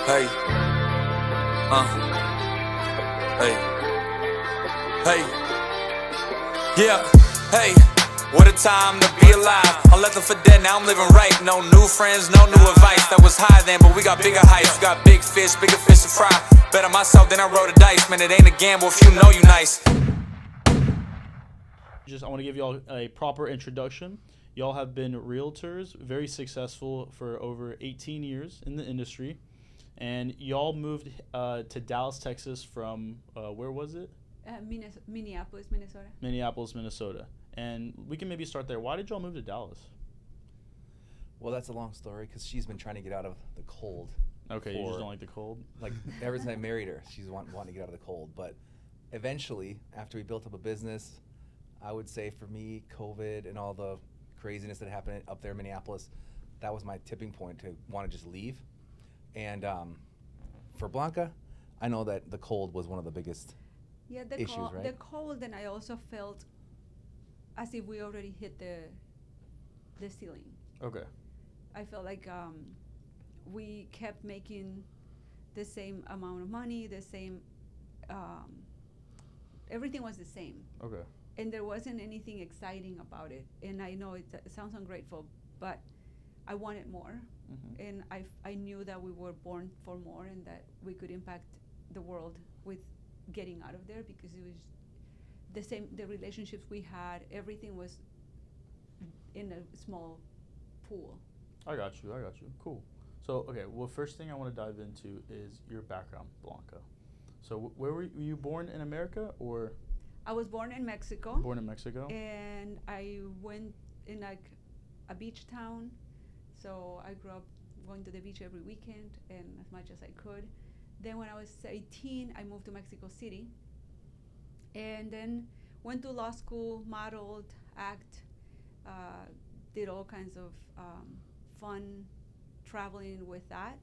Hey, hey, hey, yeah, hey, what a time to be alive. I left them for dead, now I'm living right. No new friends, no new advice. That was high then, but we got bigger heights. We got bigger fish to fry. Bet on myself, then I roll the dice. Man, it ain't a gamble if you know you nice. I want to give y'all a proper introduction. Y'all have been realtors, very successful for over 18 years in the industry. And y'all moved to Dallas, Texas from, where was it? Minneapolis, Minnesota. Minneapolis, Minnesota. And we can maybe start there. Why did y'all move to Dallas? Well, that's a long story because she's been trying to get out of the cold. Okay, you just don't like the cold? Like, ever since I married her, she's wanting to get out of the cold. But eventually, after we built up a business, I would say for me, COVID and all the craziness that happened up there in Minneapolis, that was my tipping point to want to just leave. And for Blanca, I know that the cold was one of the biggest issues, right? The cold, and I also felt as if we already hit the ceiling. Okay. I felt like we kept making the same amount of money, the same, everything was the same. Okay. And there wasn't anything exciting about it. And I know it sounds ungrateful, but I wanted more. Mm-hmm. And I knew that we were born for more and that we could impact the world with getting out of there, because it was the same, the relationships we had, everything was in a small pool. I got you. Cool. So, okay, well, first thing I want to dive into is your background, Blanca. So where were you born in America, or? I was born in Mexico. Born in Mexico? And I went in like a beach town. So I grew up going to the beach every weekend and as much as I could. Then when I was 18, I moved to Mexico City. And then went to law school, modeled, did all kinds of fun traveling with that.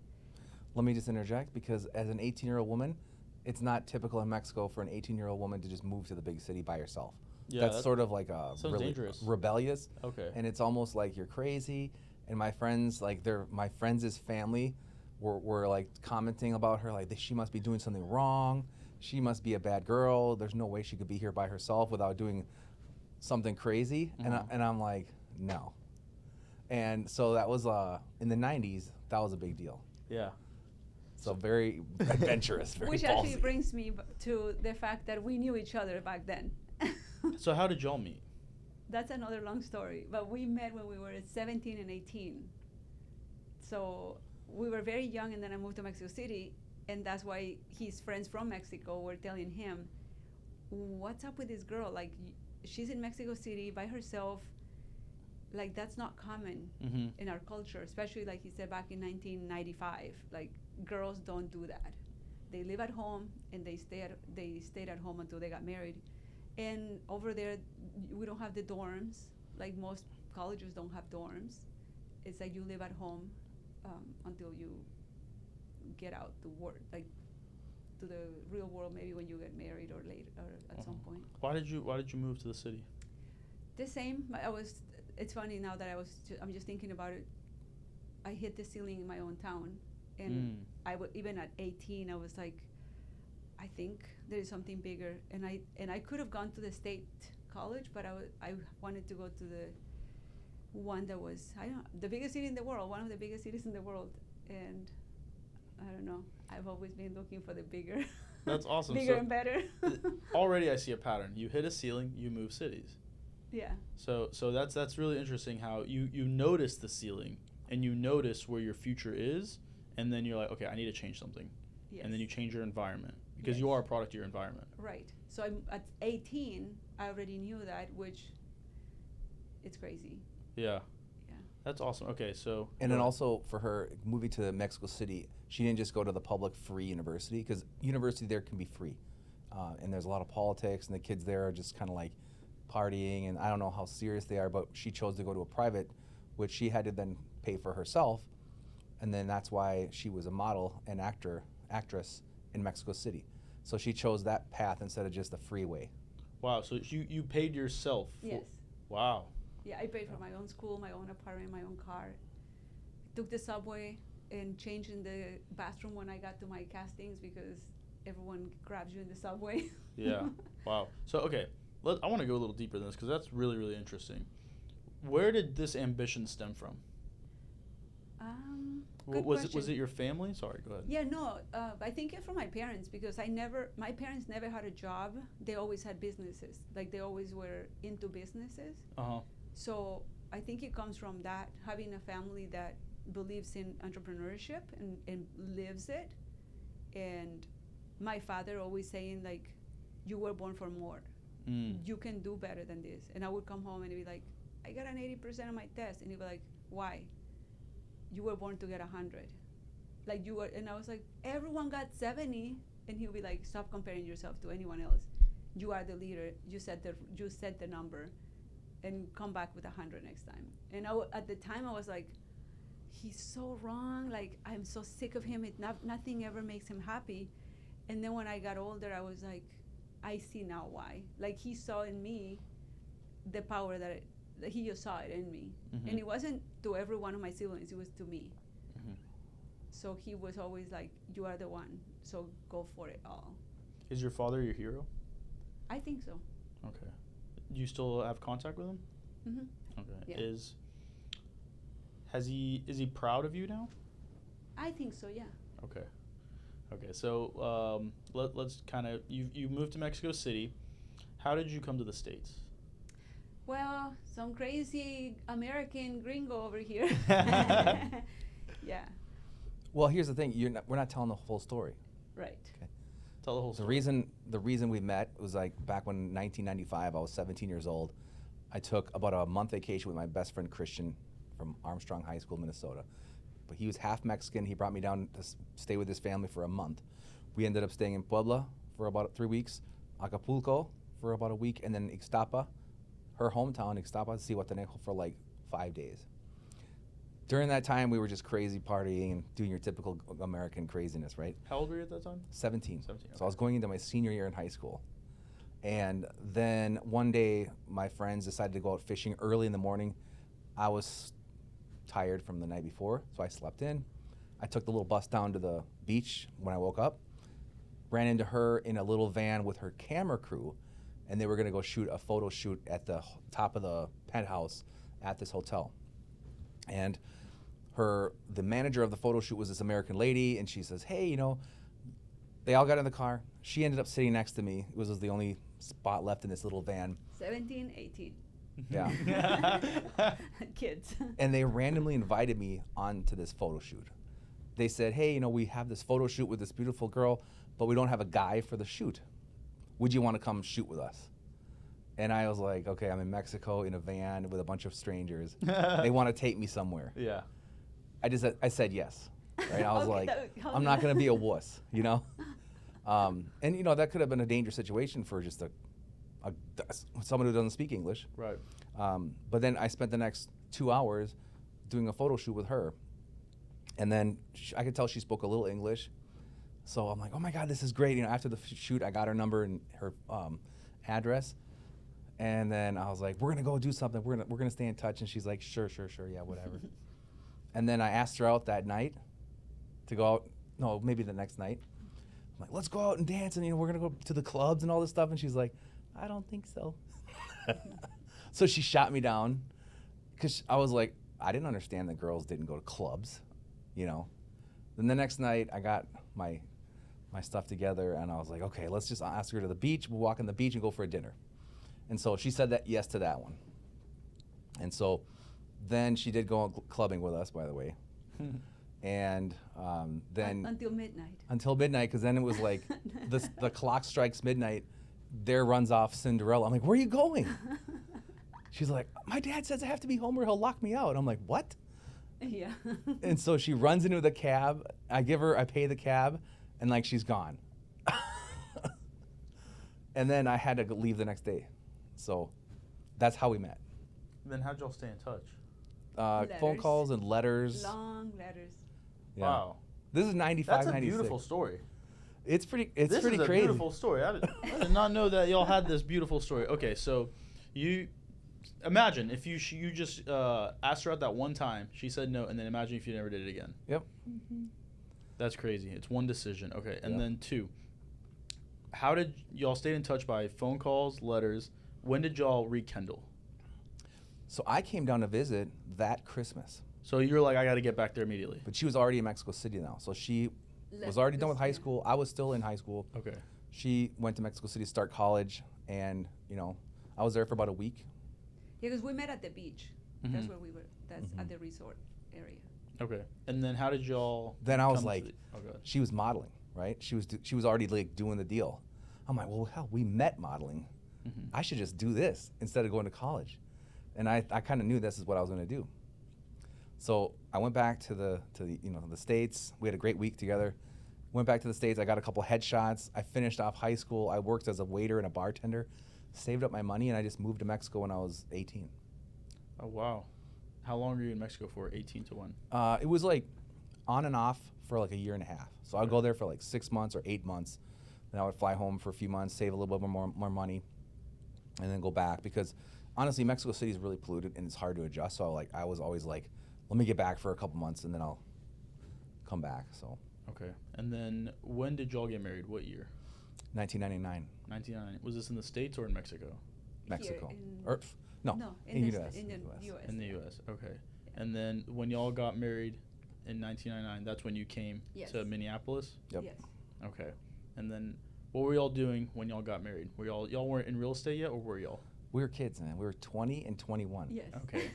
Let me just interject, because as an 18-year-old woman, it's not typical in Mexico for an 18-year-old woman to just move to the big city by herself. Yeah, that's sort of like a really dangerous. Rebellious. Okay. And it's almost like you're crazy. And my friends, my friends' family were like commenting about her, like she must be doing something wrong. She must be a bad girl. There's no way she could be here by herself without doing something crazy. Mm-hmm. And I'm like, no. And so that was in the 90s, that was a big deal. Yeah. So very adventurous, very Which ballsy. Actually brings me to the fact that we knew each other back then. So how did y'all meet? That's another long story, but we met when we were 17 and 18. So we were very young, and then I moved to Mexico City, and that's why his friends from Mexico were telling him, what's up with this girl? Like, she's in Mexico City by herself. Like, that's not common mm-hmm. in our culture, especially like he said back in 1995. Like, girls don't do that. They live at home and they stayed at home until they got married. And over there, we don't have the dorms. Like, most colleges don't have dorms. It's like you live at home until you get out to work, like to the real world, maybe when you get married or later or at some point. Why did you move to the city? The same. It's funny now that I'm just thinking about it. I hit the ceiling in my own town, and even at 18, I was like, I think there is something bigger, and I could have gone to the state college, but I wanted to go to the one that was the biggest city in the world, one of the biggest cities in the world, and I don't know. I've always been looking for the bigger. That's awesome. Bigger and better. Already, I see a pattern. You hit a ceiling, you move cities. Yeah. So that's really interesting how you notice the ceiling and you notice where your future is, and then you're like, okay, I need to change something. Yes. And then you change your environment, because you are a product of your environment. Right. So at 18, I already knew that, which it's crazy. Yeah. Yeah. That's awesome. Okay, so. And then also for her moving to Mexico City, she didn't just go to the public free university, because university there can be free. And there's a lot of politics, and the kids there are just kind of like partying, and I don't know how serious they are, but she chose to go to a private, which she had to then pay for herself. And then that's why she was a model and actress in Mexico City. So she chose that path instead of just the freeway. Wow, so you paid yourself? Yes. Wow. Yeah, I paid for my own school, my own apartment, my own car. Took the subway and change in the bathroom when I got to my castings because everyone grabs you in the subway. Yeah. Wow. So, okay, I want to go a little deeper than this because that's really, really interesting. Where did this ambition stem from? Good Was question. it your family? Sorry, go ahead. Yeah, no, I think it's from my parents because my parents never had a job. They always had businesses. Like they always were into businesses. Uh-huh. So I think it comes from that, having a family that believes in entrepreneurship and lives it. And my father always saying like, you were born for more. You can do better than this. And I would come home and he'd be like, I got an 80% on my test. And he'd be like, why? You were born to get 100. Like you were, and I was like, everyone got 70. And he'll be like, stop comparing yourself to anyone else. You are the leader. You set the number, and come back with 100 next time. And at the time I was like, he's so wrong. Like I'm so sick of him. Nothing ever makes him happy. And then when I got older, I was like, I see now why. Like he saw in me the power that he just saw it in me. Mm-hmm. And it wasn't to every one of my siblings, it was to me. Mm-hmm. So he was always like, you are the one, so go for it all. Is your father your hero? I think so. Okay. Do you still have contact with him? Mm-hmm. Okay. Yeah. Is he proud of you now? I think so, yeah. Okay. Okay. So let's kind of you moved to Mexico City. How did you come to the States? Well, some crazy American gringo over here. Yeah, Well, here's the thing. We're not telling the full story. right. Okay. Tell the whole The story. reason we met was like back when 1995. I was 17 years old. I took about a month vacation with my best friend Christian from Armstrong High School, Minnesota. But he was half Mexican. He brought me down to stay with his family for a month. We ended up staying in Puebla for about 3 weeks, Acapulco for about a week, and then Ixtapa, her hometown, Ixtapa, Cihuatanejo, for like 5 days. During that time, we were just crazy partying and doing your typical American craziness, right? How old were you at that time? 17. 17, So I was going into my senior year in high school. And then one day, my friends decided to go out fishing early in the morning. I was tired from the night before, so I slept in. I took the little bus down to the beach when I woke up, ran into her in a little van with her camera crew, and they were gonna go shoot a photo shoot at the top of the penthouse at this hotel. And the manager of the photo shoot was this American lady, and she says, hey, they all got in the car. She ended up sitting next to me. It was the only spot left in this little van. 17, 18. Yeah. Kids. And they randomly invited me onto this photo shoot. They said, hey, we have this photo shoot with this beautiful girl, but we don't have a guy for the shoot. Would you want to come shoot with us? And I was like, okay, I'm in Mexico in a van with a bunch of strangers. They want to take me somewhere. Yeah. I said yes. Right? I was Okay, like, I'm not going to be a wuss, And that could have been a dangerous situation for just someone who doesn't speak English. Right. But then I spent the next 2 hours doing a photo shoot with her. And then I could tell she spoke a little English. So I'm like, oh my God, this is great. After the shoot, I got her number and her address. And then I was like, we're gonna go do something. We're gonna stay in touch. And she's like, sure, yeah, whatever. And then I asked her out that night to go out. No, maybe the next night. I'm like, let's go out and dance, and we're gonna go to the clubs and all this stuff. And she's like, I don't think so. So she shot me down, because I was like, I didn't understand that girls didn't go to clubs, Then the next night, I got my stuff together, and I was like, okay, let's just ask her to the beach. We'll walk on the beach and go for a dinner. And so she said that yes to that one. And so then she did go clubbing with us, by the way. And then Until midnight. until midnight, because then it was like the clock strikes midnight. There runs off Cinderella. I'm like, where are you going? She's like, my dad says I have to be home or he'll lock me out. I'm like, what? Yeah. And so she runs into the cab. I pay the cab, and like she's gone. And then I had to leave the next day. So that's how we met. Then how'd y'all stay in touch? Phone Letters. calls and letters. Long letters. Yeah. Wow. This is 95, That's a 96. beautiful story. It's pretty This pretty is a crazy. beautiful story. I did not know that y'all had this beautiful story. Okay, so you imagine if you just asked her out that one time, she said no, and then imagine if you never did it again. Yep. That's crazy. It's one decision. Okay, and Yep. then 2. How did y'all stay in touch by phone calls, letters? When did y'all rekindle? So I came down to visit that Christmas, So you're like, I got to get back there immediately. but she was already in Mexico City now. So she was already done with high school. I was still in high school. Okay. She went to Mexico City to start college, and I was there for about a week. Yeah, because we met at the beach. That's Mhm. where we were. That's at the resort area. Okay. And then how did y'all? Then I was come to like, the- oh, go ahead. she was modeling, right? She was already like doing the deal. I'm like, well, hell, we met modeling. Mhm. I should just do this instead of going to college. And I kind of knew this is what I was going to do. So I went back to the States. We had a great week together. Went back to the States. I got a couple headshots. I finished off high school. I worked as a waiter and a bartender, saved up my money, and I just moved to Mexico when I was 18. Oh wow. How long were you in Mexico for? 18 to when? It was like on and off for like a year and a half. So I'd go there for like 6 months or 8 months. Then I would fly home for a few months, save a little bit more money, and then go back. Because honestly, Mexico City is really polluted and it's hard to adjust. So I was always like, let me get back for a couple months and then I'll come back. So Okay. And then when did y'all get married? What year? 1999, 1999. Was this in the States or in Mexico? Mexico. in- Or, no, in in the US. in the US. U.S. In the U.S. Okay. And then when y'all got married in 1999, that's when you came Yes. to Minneapolis? Yep. Yes. Okay. And then what were y'all doing when y'all got married? Were y'all weren't in real estate yet, or were y'all? We were kids, man. We were 20 and 21. Yes. Okay.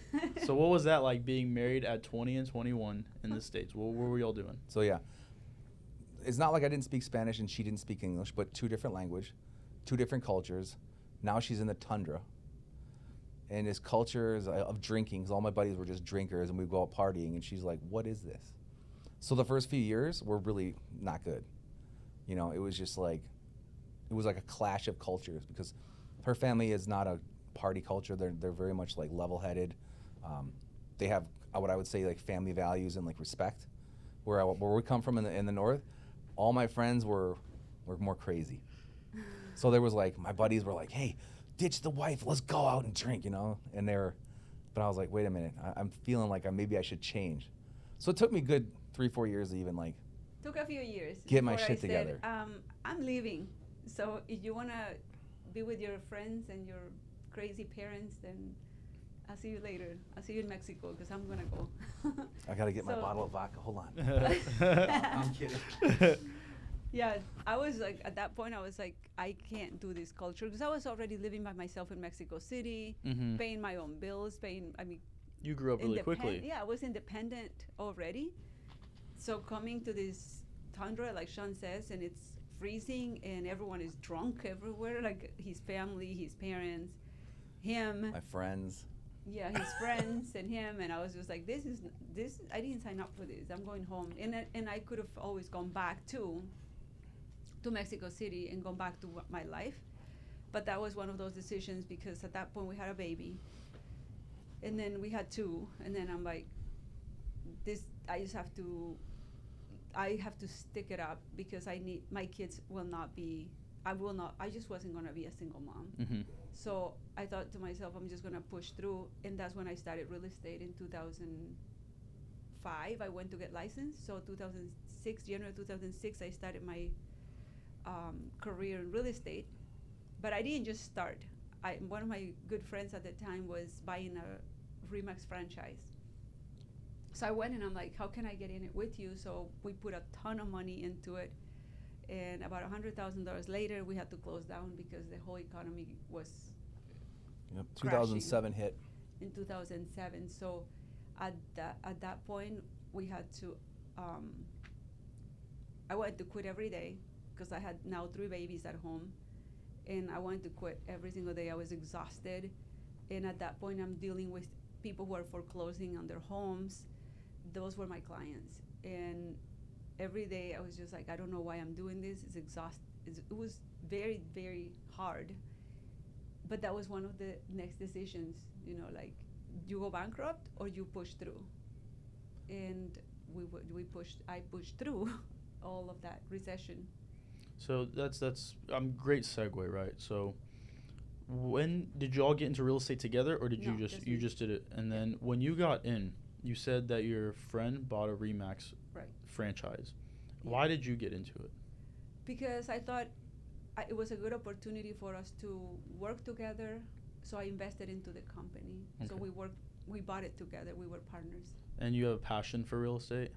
So what was that like being married at 20 and 21 in the States? What were y'all doing? So yeah, it's not like I didn't speak Spanish and she didn't speak English, but 2 different language, 2 different cultures. Now she's in the tundra. And this culture is of drinking, 'cause all my buddies were just drinkers and we'd go out partying, and she's like, what is this? So the first few years were really not good. It was just like, it was like a clash of cultures, because her family is not a party culture. They're very much like level-headed. They have what I would say like family values and like respect. Where we come from in the north, all my friends were more crazy. So there was like, my buddies were like, hey, ditch the wife, let's go out and drink, and but I was like, wait a minute, I'm feeling like maybe I should change. So it took me good 3-4 years to even like Took a few years. Get my before shit I said, together. I'm leaving. So if you wanna be with your friends and your crazy parents, then I'll see you later. I'll see you in Mexico because I'm gonna go. I gotta get my So- bottle of vodka. Hold on. I'm kidding. Yeah, I was like, at that point, I was like, I can't do this culture because I was already living by myself in Mexico City, Mhm. paying my own bills, You grew up really independ- quickly. Yeah, I was independent already. So coming to this tundra, like Sean says, and it's freezing and everyone is drunk everywhere, like his family, his parents, him, My friends. yeah, his friends and him, and I was just like, this, I didn't sign up for this. I'm going home. And I could have always gone back to Mexico City and gone back to my life. But that was one of those decisions because at that point we had a baby. And then we had 2, and then I'm like, I have to stick it up because my kids will not be, I just wasn't gonna be a single mom. Mm-hmm. So I thought to myself, I'm just gonna push through, and that's when I started real estate in 2005. I went to get licensed, so 2006, January 2006, I started my career in real estate. But I didn't just start. One of my good friends at the time was buying a Remax franchise. So I went and I'm like, how can I get in it with you? So we put a ton of money into it. And about $100,000 later, we had to close down because the whole economy was Yep. Crashing. 2007 hit. in 2007. So at that point, we had to, I wanted to quit every day because I had now 3 babies at home. And I wanted to quit every single day. I was exhausted. And at that point, I'm dealing with people who are foreclosing on their homes. Those were my clients. And every day I was just like, I don't know why I'm doing this. It's exhausting. It was very, very hard. But that was one of the next decisions, like you go bankrupt or you push through. And I pushed through all of that recession. So that's great segue, right? So When did you all get into real estate together, or did No, you just you me. just did it? And then when you got in, you said that your friend bought a Remax Right. franchise. Yeah. Why did you get into it? Because I thought it was a good opportunity for us to work together. So I invested into the company. So Okay. we bought it together. We were partners. And you have a passion for real estate?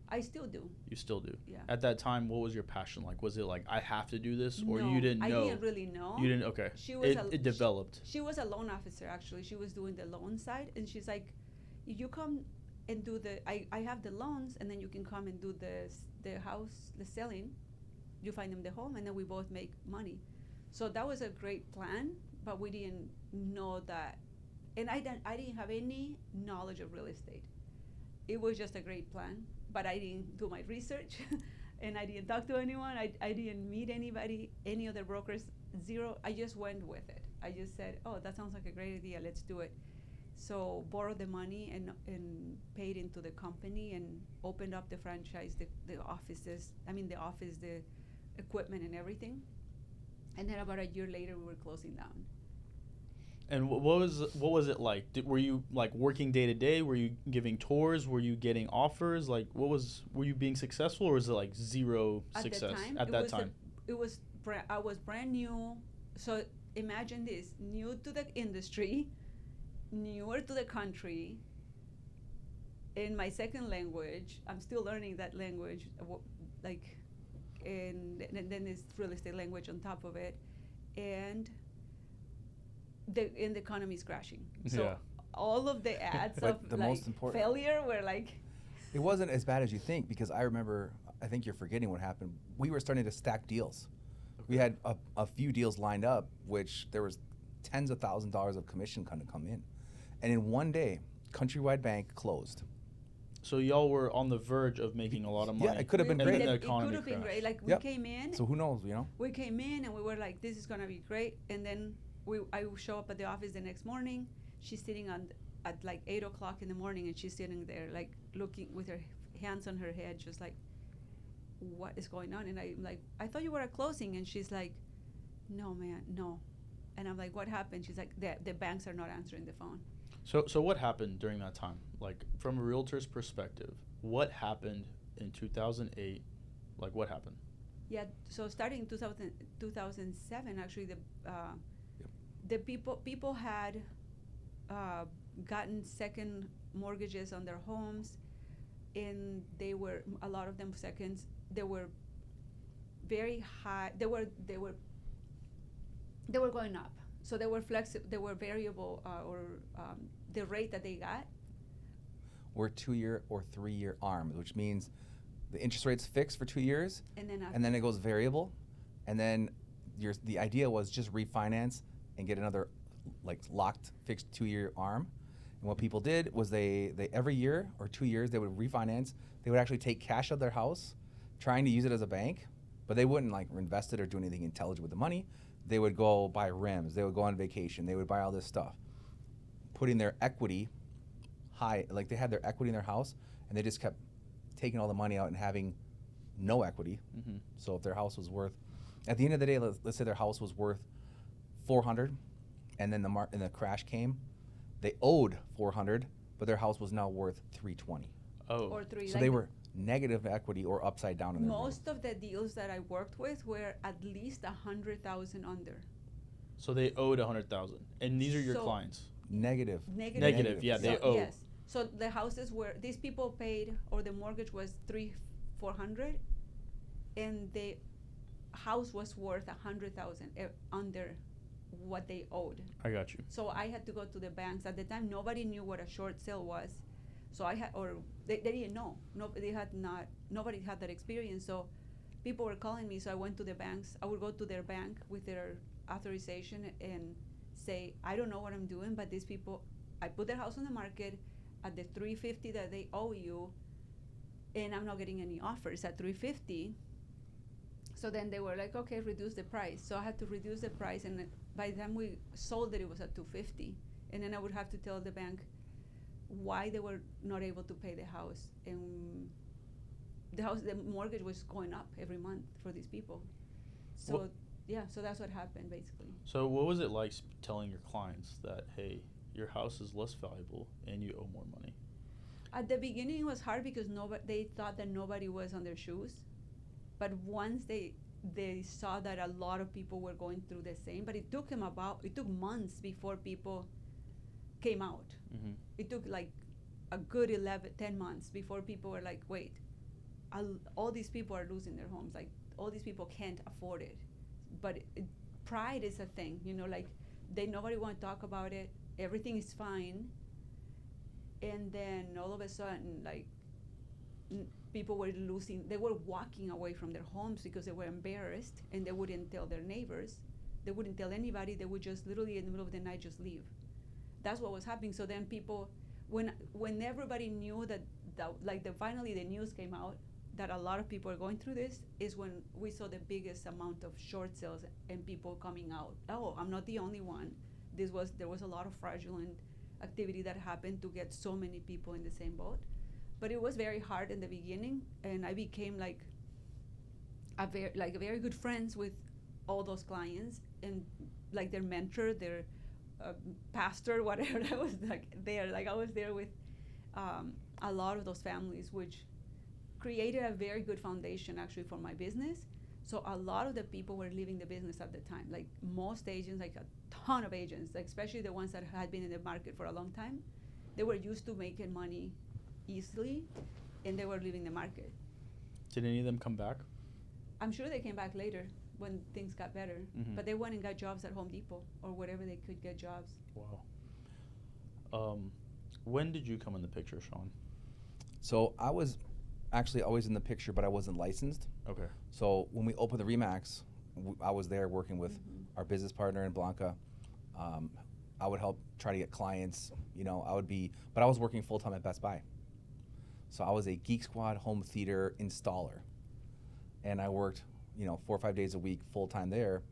I still do. You still do. Yeah. At that time, what was your passion like? Was it like I have to do this, or No, you didn't know? I didn't really know. You didn't. Okay. She was It developed. She was a loan officer actually. She was doing the loan side, and she's like, "You come and do the. I have the loans, and then you can come and do the house, the selling. You find them the home, and then we both make money." So that was a great plan, but we didn't know that, and I didn't have any knowledge of real estate. It was just a great plan, but I didn't do my research, and I didn't talk to anyone. I didn't meet anybody, any other brokers, zero. I just went with it. I just said, "Oh, that sounds like a great idea. Let's do it." So borrowed the money and paid into the company and opened up the franchise, the offices. I mean, the office, the equipment, and everything. And then about a year later, we were closing down. And what was it like? Were you like working day to day? Were you giving tours? Were you getting offers? Like, were you being successful, or was it like zero success at that time? I was brand new. So imagine this: new to the industry, newer to the country. In my second language, I'm still learning that language. And then there's real estate language on top of it, and the economy is crashing. So Yeah. all of the ads But of the like most important- failure were like, It wasn't as bad as you think, because I remember, I think you're forgetting what happened. We were starting to stack deals. We had a few deals lined up, which there was tens of thousands of dollars of commission kind of come in. And in one day, Countrywide Bank closed. So y'all were on the verge of making a lot of money. Yeah, it could have been And great. then the It economy could have been crashed. great. Like Yep. we came in, So who knows, you know? and we were like, this is gonna be great. And then I would show up at the office the next morning. She's sitting at like 8 o'clock in the morning, and she's sitting there like looking with her hands on her head, just like, what is going on? And I'm like, I thought you were at closing. And she's like, no, man, no. And I'm like, what happened? She's like, the banks are not answering the phone. So what happened during that time? Like, from a realtor's perspective, what happened in 2008? Like, what happened? Yeah, so starting in 2007, actually, the people had gotten second mortgages on their homes, and they were, a lot of them seconds. They were very high. They were going up. So they were they were variable, the rate that they got. We're 2-year or 3-year ARMs, which means the interest rate's fixed for 2 years, And then and then it goes variable, and then the idea was just refinance and get another like locked fixed 2-year ARM. And what people did was they every year or 2 years they would refinance. They would actually take cash out of their house, trying to use it as a bank, but they wouldn't like invest it or do anything intelligent with the money. They would go buy rims. They would go on vacation. They would buy all this stuff, putting their equity high. Like they had their equity in their house, and they just kept taking all the money out and having no equity. Mm-hmm. So if their house was worth, at the end of the day, let's say their house was worth 400, and then the crash came, they owed 400, but their house was now worth 320. Oh. or three. So like they were negative equity or upside down in their most of the deals that I worked with were at least 100,000 under. So they owed 100,000, and these are your So- clients. negative. Negative, yeah, they owe. Yes. So the houses were, these people paid, or the mortgage was 400, and the house was worth 100,000 under what they owed. I got you. So I had to go to the banks. At the time, nobody knew what a short sale was. So they didn't know. Nobody had that experience. So people were calling me. So I went to the banks. I would go to their bank with their authorization and say, I don't know what I'm doing, but these people, I put their house on the market at the 350 that they owe you, and I'm not getting any offers at 350. So then they were like, okay, reduce the price. So I had to reduce the price, and by the time we sold it was at 250. And then I would have to tell the bank why they were not able to pay the house. And the mortgage was going up every month for these people. So yeah, so that's what happened basically. So what was it like telling your clients that, hey, your house is less valuable and you owe more money? At the beginning, it was hard because they thought that nobody was on their shoes. But once they saw that a lot of people were going through the same, but it took months before people came out. Mm-hmm. It took like a good 10 months before people were like, wait, all these people are losing their homes. Like, all these people can't afford it. But pride is a thing, like nobody want to talk about it. Everything is fine. And then all of a sudden, like, people were they were walking away from their homes because they were embarrassed, and they wouldn't tell their neighbors. They wouldn't tell anybody. They would just literally in the middle of the night just leave. That's what was happening. So then people, when everybody knew that finally the news came out that a lot of people are going through this, is when we saw the biggest amount of short sales and people coming out. Oh, I'm not the only one. There was a lot of fraudulent activity that happened to get so many people in the same boat. But it was very hard in the beginning, and I became like very good friends with all those clients, and like their mentor, their pastor, whatever. I was I was there with a lot of those families, which created a very good foundation actually for my business. So a lot of the people were leaving the business at the time. Like most agents, like a ton of agents, like especially the ones that had been in the market for a long time, they were used to making money easily, and they were leaving the market. Did any of them come back? I'm sure they came back later when things got better, Mm-hmm. but they went and got jobs at Home Depot or wherever they could get jobs. Wow. When did you come in the picture, Sean? So I was actually always in the picture, but I wasn't licensed. Okay. So when we opened the Remax, I was there working with our business partner in Blanca. I would help try to get clients. But I was working full time at Best Buy. So I was a Geek Squad home theater installer, and I worked 4 or 5 days a week full time there.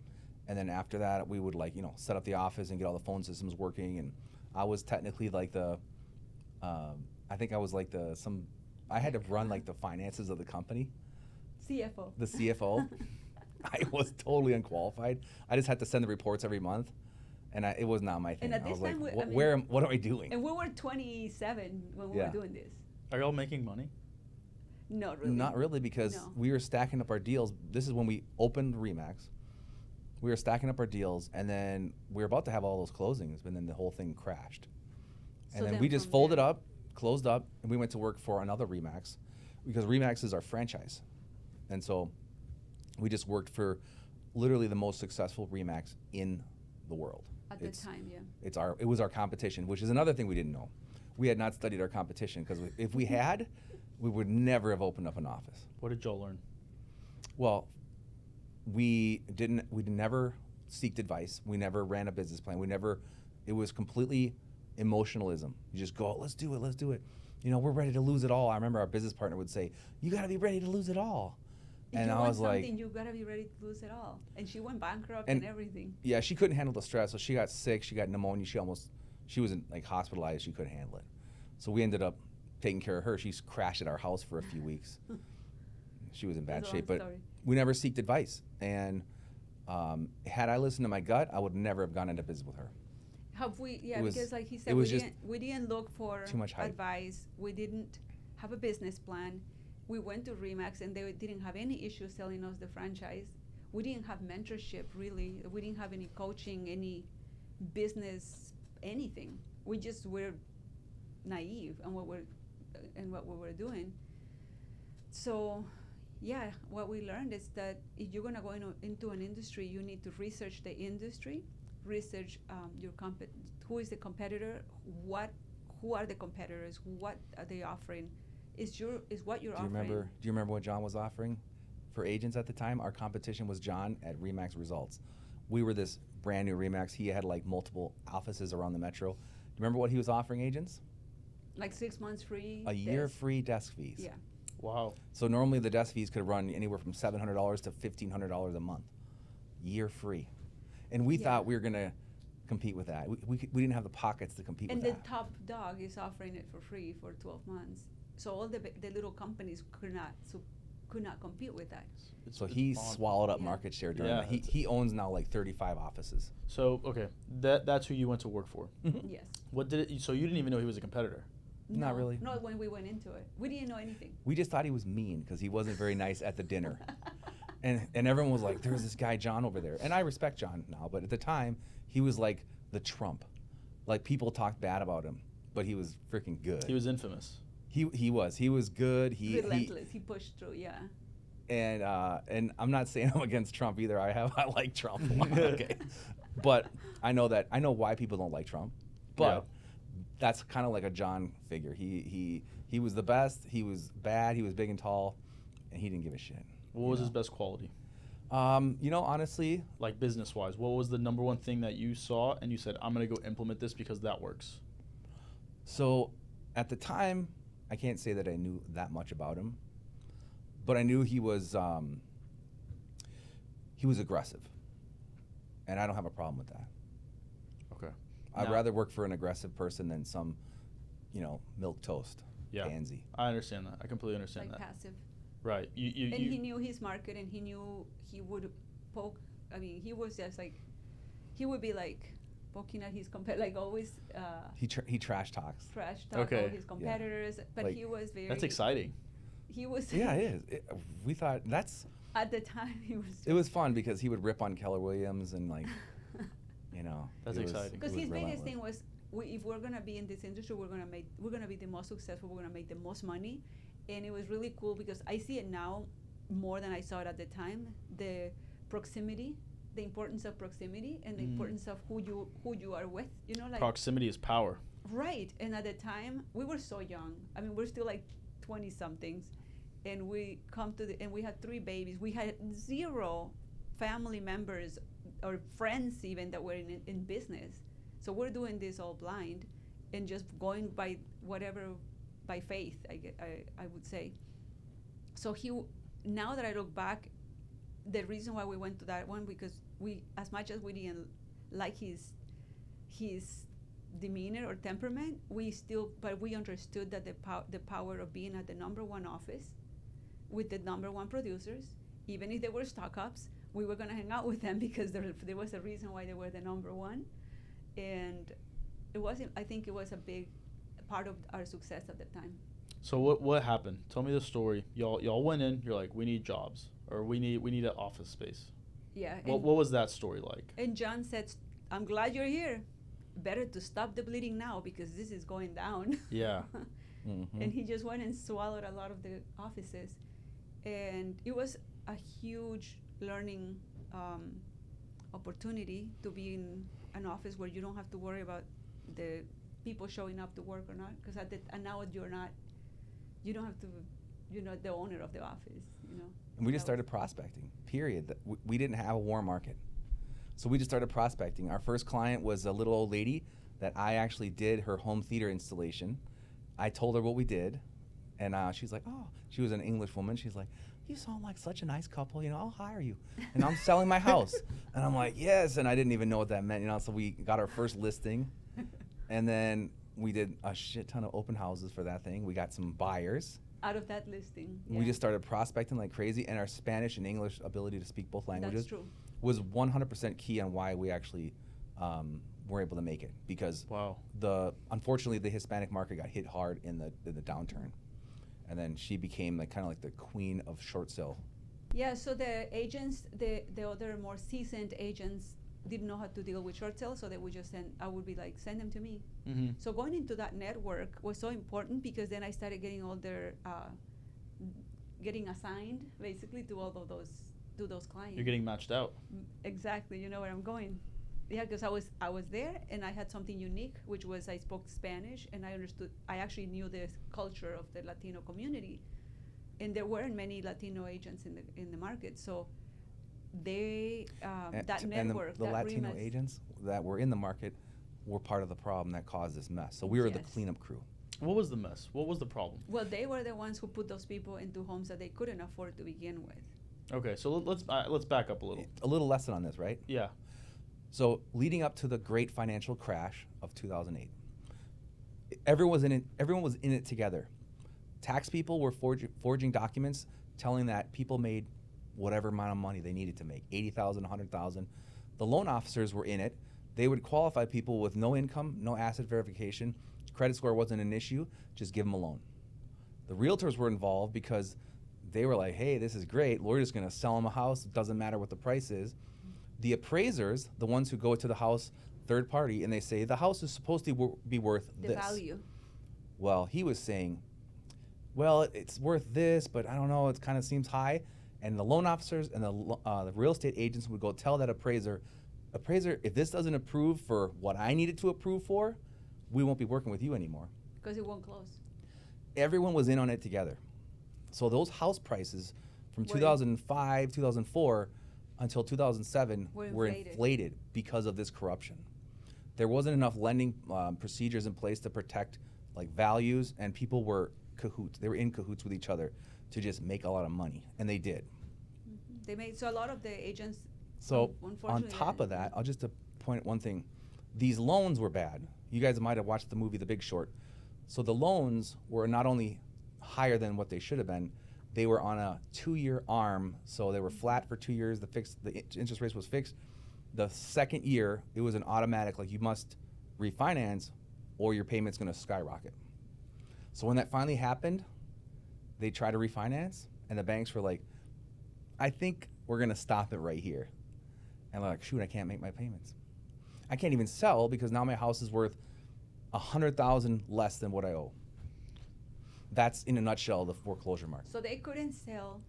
And then after that, we would set up the office and get all the phone systems working. And I was technically like I had to run like the finances of the company. CFO. The CFO. I was totally unqualified. I just had to send the reports every month, and it was not my thing. And at I was this time, like, what am I doing? And we were 27 when we were doing this. Are y'all making money? Not really. Not really, because we were stacking up our deals. This is when we opened Remax. We were stacking up our deals, and then we were about to have all those closings, and then the whole thing crashed. And then we just folded up, closed up, and we went to work for another Remax, because Remax is our franchise. And so we just worked for literally the most successful Remax in the world. At the time, yeah. It was our competition, which is another thing we didn't know. We had not studied our competition, because if we had, we would never have opened up an office. What did y'all learn? Well, we never seeked advice. We never ran a business plan. It was completely emotionalism. You just go, let's do it. We're ready to lose it all. I remember our business partner would say, you got to be ready to lose it all. And I was like, you got to be ready to lose it all. And she went bankrupt and everything. Yeah, she couldn't handle the stress. So she got sick. She got pneumonia. She was hospitalized. She couldn't handle it. So we ended up taking care of her. She crashed at our house for a few weeks. She was in bad shape, but we never seeked advice. And had I listened to my gut, I would never have gone into business with her. Have we? Yeah, because like he said, we didn't look for too much hype. Advice. We didn't have a business plan. We went to Remax, and they didn't have any issues selling us the franchise. We didn't have mentorship, really. We didn't have any coaching, any business, anything. We just were naive in what we were doing. So, yeah, what we learned is that if you're gonna go into an industry, you need to research the industry, research who is the competitor, who are the competitors, what are they offering, is what you're offering. Do you remember what John was offering for agents at the time? Our competition was John at Remax Results. We were this brand new Remax. He had like multiple offices around the metro. Do you remember what he was offering agents? Like 6 months free. A year free desk fees. Yeah. Wow. So normally the desk fees could run anywhere from $700 to $1,500 a month. Year free. And we thought we were going to compete with that. We didn't have the pockets to compete with that. And the top dog is offering it for free for 12 months. So all the little companies could not could not compete with that. So he on. swallowed up Yeah. market share during Yeah. that. He owns now like 35 offices. So okay, that's who you went to work for. Yes. What did it? So you didn't even know he was a competitor. Not No, really. Not when we went into it. We didn't know anything. We just thought he was mean because he wasn't very nice at the dinner. And everyone was like, there's this guy, John, over there. And I respect John now, but at the time, he was like the Trump. Like, people talked bad about him, but he was freaking good. He was infamous. He was good. Relentless. He pushed through. Yeah. And I'm not saying I'm against Trump either. I like Trump. Okay. But I know why people don't like Trump. But that's kind of like a John figure. He was the best. He was bad. He was big and tall, and he didn't give a shit. What was his best quality? Honestly, Like business-wise, what was the number one thing that you saw and you said, I'm going to go implement this because that works? so at the time, I can't say that I knew that much about him, but I knew he was aggressive, and I don't have a problem with that. Okay. I'd Now- rather work for an aggressive person than some, milk toast Yeah. pansy. I understand that. I completely understand Like that. passive. Right. And he knew his market, and he knew he would poke. I mean, he was just like, he would be like poking at his like always He trash talks. trash talk Okay. all his competitors. But Like- he was very. That's exciting. He was. Yeah, it is. We thought At the time, he was. it was fun because he would rip on Keller Williams and like, That's it was- exciting. Because it was his biggest relentless. thing was, if we're gonna be in this industry, we're gonna be the most successful. We're gonna make the most money, and it was really cool because I see it now more than I saw it at the time. The proximity, the importance of proximity, and the importance of who you are with. Like Proximity is power. right. And at the time, we were so young. I mean, we're still like 20 somethings, and we and we had 3 babies. We had 0 family members or friends even that were in business. So we're doing this all blind and just going by by faith, I would say. So now that I look back, the reason why we went to that one, because as much as we didn't like his demeanor or temperament, but we understood that the power of being at the #1 office with the #1 producers, even if they were stock-ups, we were gonna hang out with them because there was a reason why they were the #1. And I think it was a big part of our success at the time. So what happened? Tell me the story. Y'all went in. You're like, we need jobs, or we need an office space. Yeah. What was that story like? And John said, "I'm glad you're here. Better to stop the bleeding now because this is going down." Yeah. Mhm. And he just went and swallowed a lot of the offices, and it was a huge learning opportunity to be in an office where you don't have to worry about the people showing up to work or not, because now you don't have to, you're not the owner of the office, And we just started prospecting, period. We didn't have a warm market. So we just started prospecting. Our first client was a little old lady that I actually did her home theater installation. I told her what we did, and she's like, oh, she was an English woman. She's like, you sound like such a nice couple, I'll hire you. And I'm selling my house. And I'm like, yes, and I didn't even know what that meant, so we got our first listing. And then we did a shit ton of open houses for that thing. We got some buyers. out of that listing. We yeah. just started prospecting like crazy, and our Spanish and English ability to speak both languages That's true. was 100% key on why we actually were able to make it. Because Wow. unfortunately the Hispanic market got hit hard in the downturn, and then she became kind of the queen of short sale. Yeah, so the agents, the other more seasoned agents didn't know how to deal with short sales, so they would just I would be like, send them to me. Mm-hmm. So going into that network was so important because then I started getting all their, getting assigned basically to all of those clients. You're getting matched out. Exactly, you know where I'm going. Yeah, because I was there and I had something unique, which was I spoke Spanish and I actually knew the culture of the Latino community, and there weren't many Latino agents in the market, so they that network, the that Latino remix- agents that were in the market were part of the problem that caused this mess. So we were the Yes. cleanup crew. What was the mess? What was the problem? Well, they were the ones who put those people into homes that they couldn't afford to begin with. Okay, so let's back up a little. A little lesson on this, right? Yeah. So leading up to the great financial crash of 2008, everyone was in it together. Tax people were forging documents telling that people made whatever amount of money they needed to make, 80,000, 100,000. The loan officers were in it. They would qualify people with no income, no asset verification, credit score wasn't an issue, just give them a loan. The realtors were involved because they were like, hey, this is great. We're just going to sell them a house. It doesn't matter what the price is. The appraisers, the ones who go to the house third party, and they say the house is supposed to be worth The this. value. Well, he was saying, well, it's worth this, but I don't know, it kind of seems high. And the loan officers and the real estate agents would go tell that appraiser, if this doesn't approve for what I needed to approve for, we won't be working with you anymore. Because it won't close. Everyone was in on it together. So those house prices from Were 2005, 2004 until 2007 Were were inflated. inflated because of this corruption. There wasn't enough lending procedures in place to protect like values, and people were cahoots. They were in cahoots with each other to just make a lot of money, and they did. They made, so a lot of the agents, So on unfortunately, top of that, I'll just to point out one thing. These loans were bad. You guys might have watched the movie The Big Short. So the loans were not only higher than what they should have been, they were on a 2-year arm. So they were flat for 2 years. The interest rate was fixed. The second year, it was an automatic, like you must refinance or your payment's going to skyrocket. So when that finally happened, they tried to refinance, and the banks were like, I think we're going to stop it right here. And they're like, shoot, I can't make my payments. I can't even sell because now my house is worth $100,000 less than what I owe. That's in a nutshell the foreclosure market. so they couldn't sell,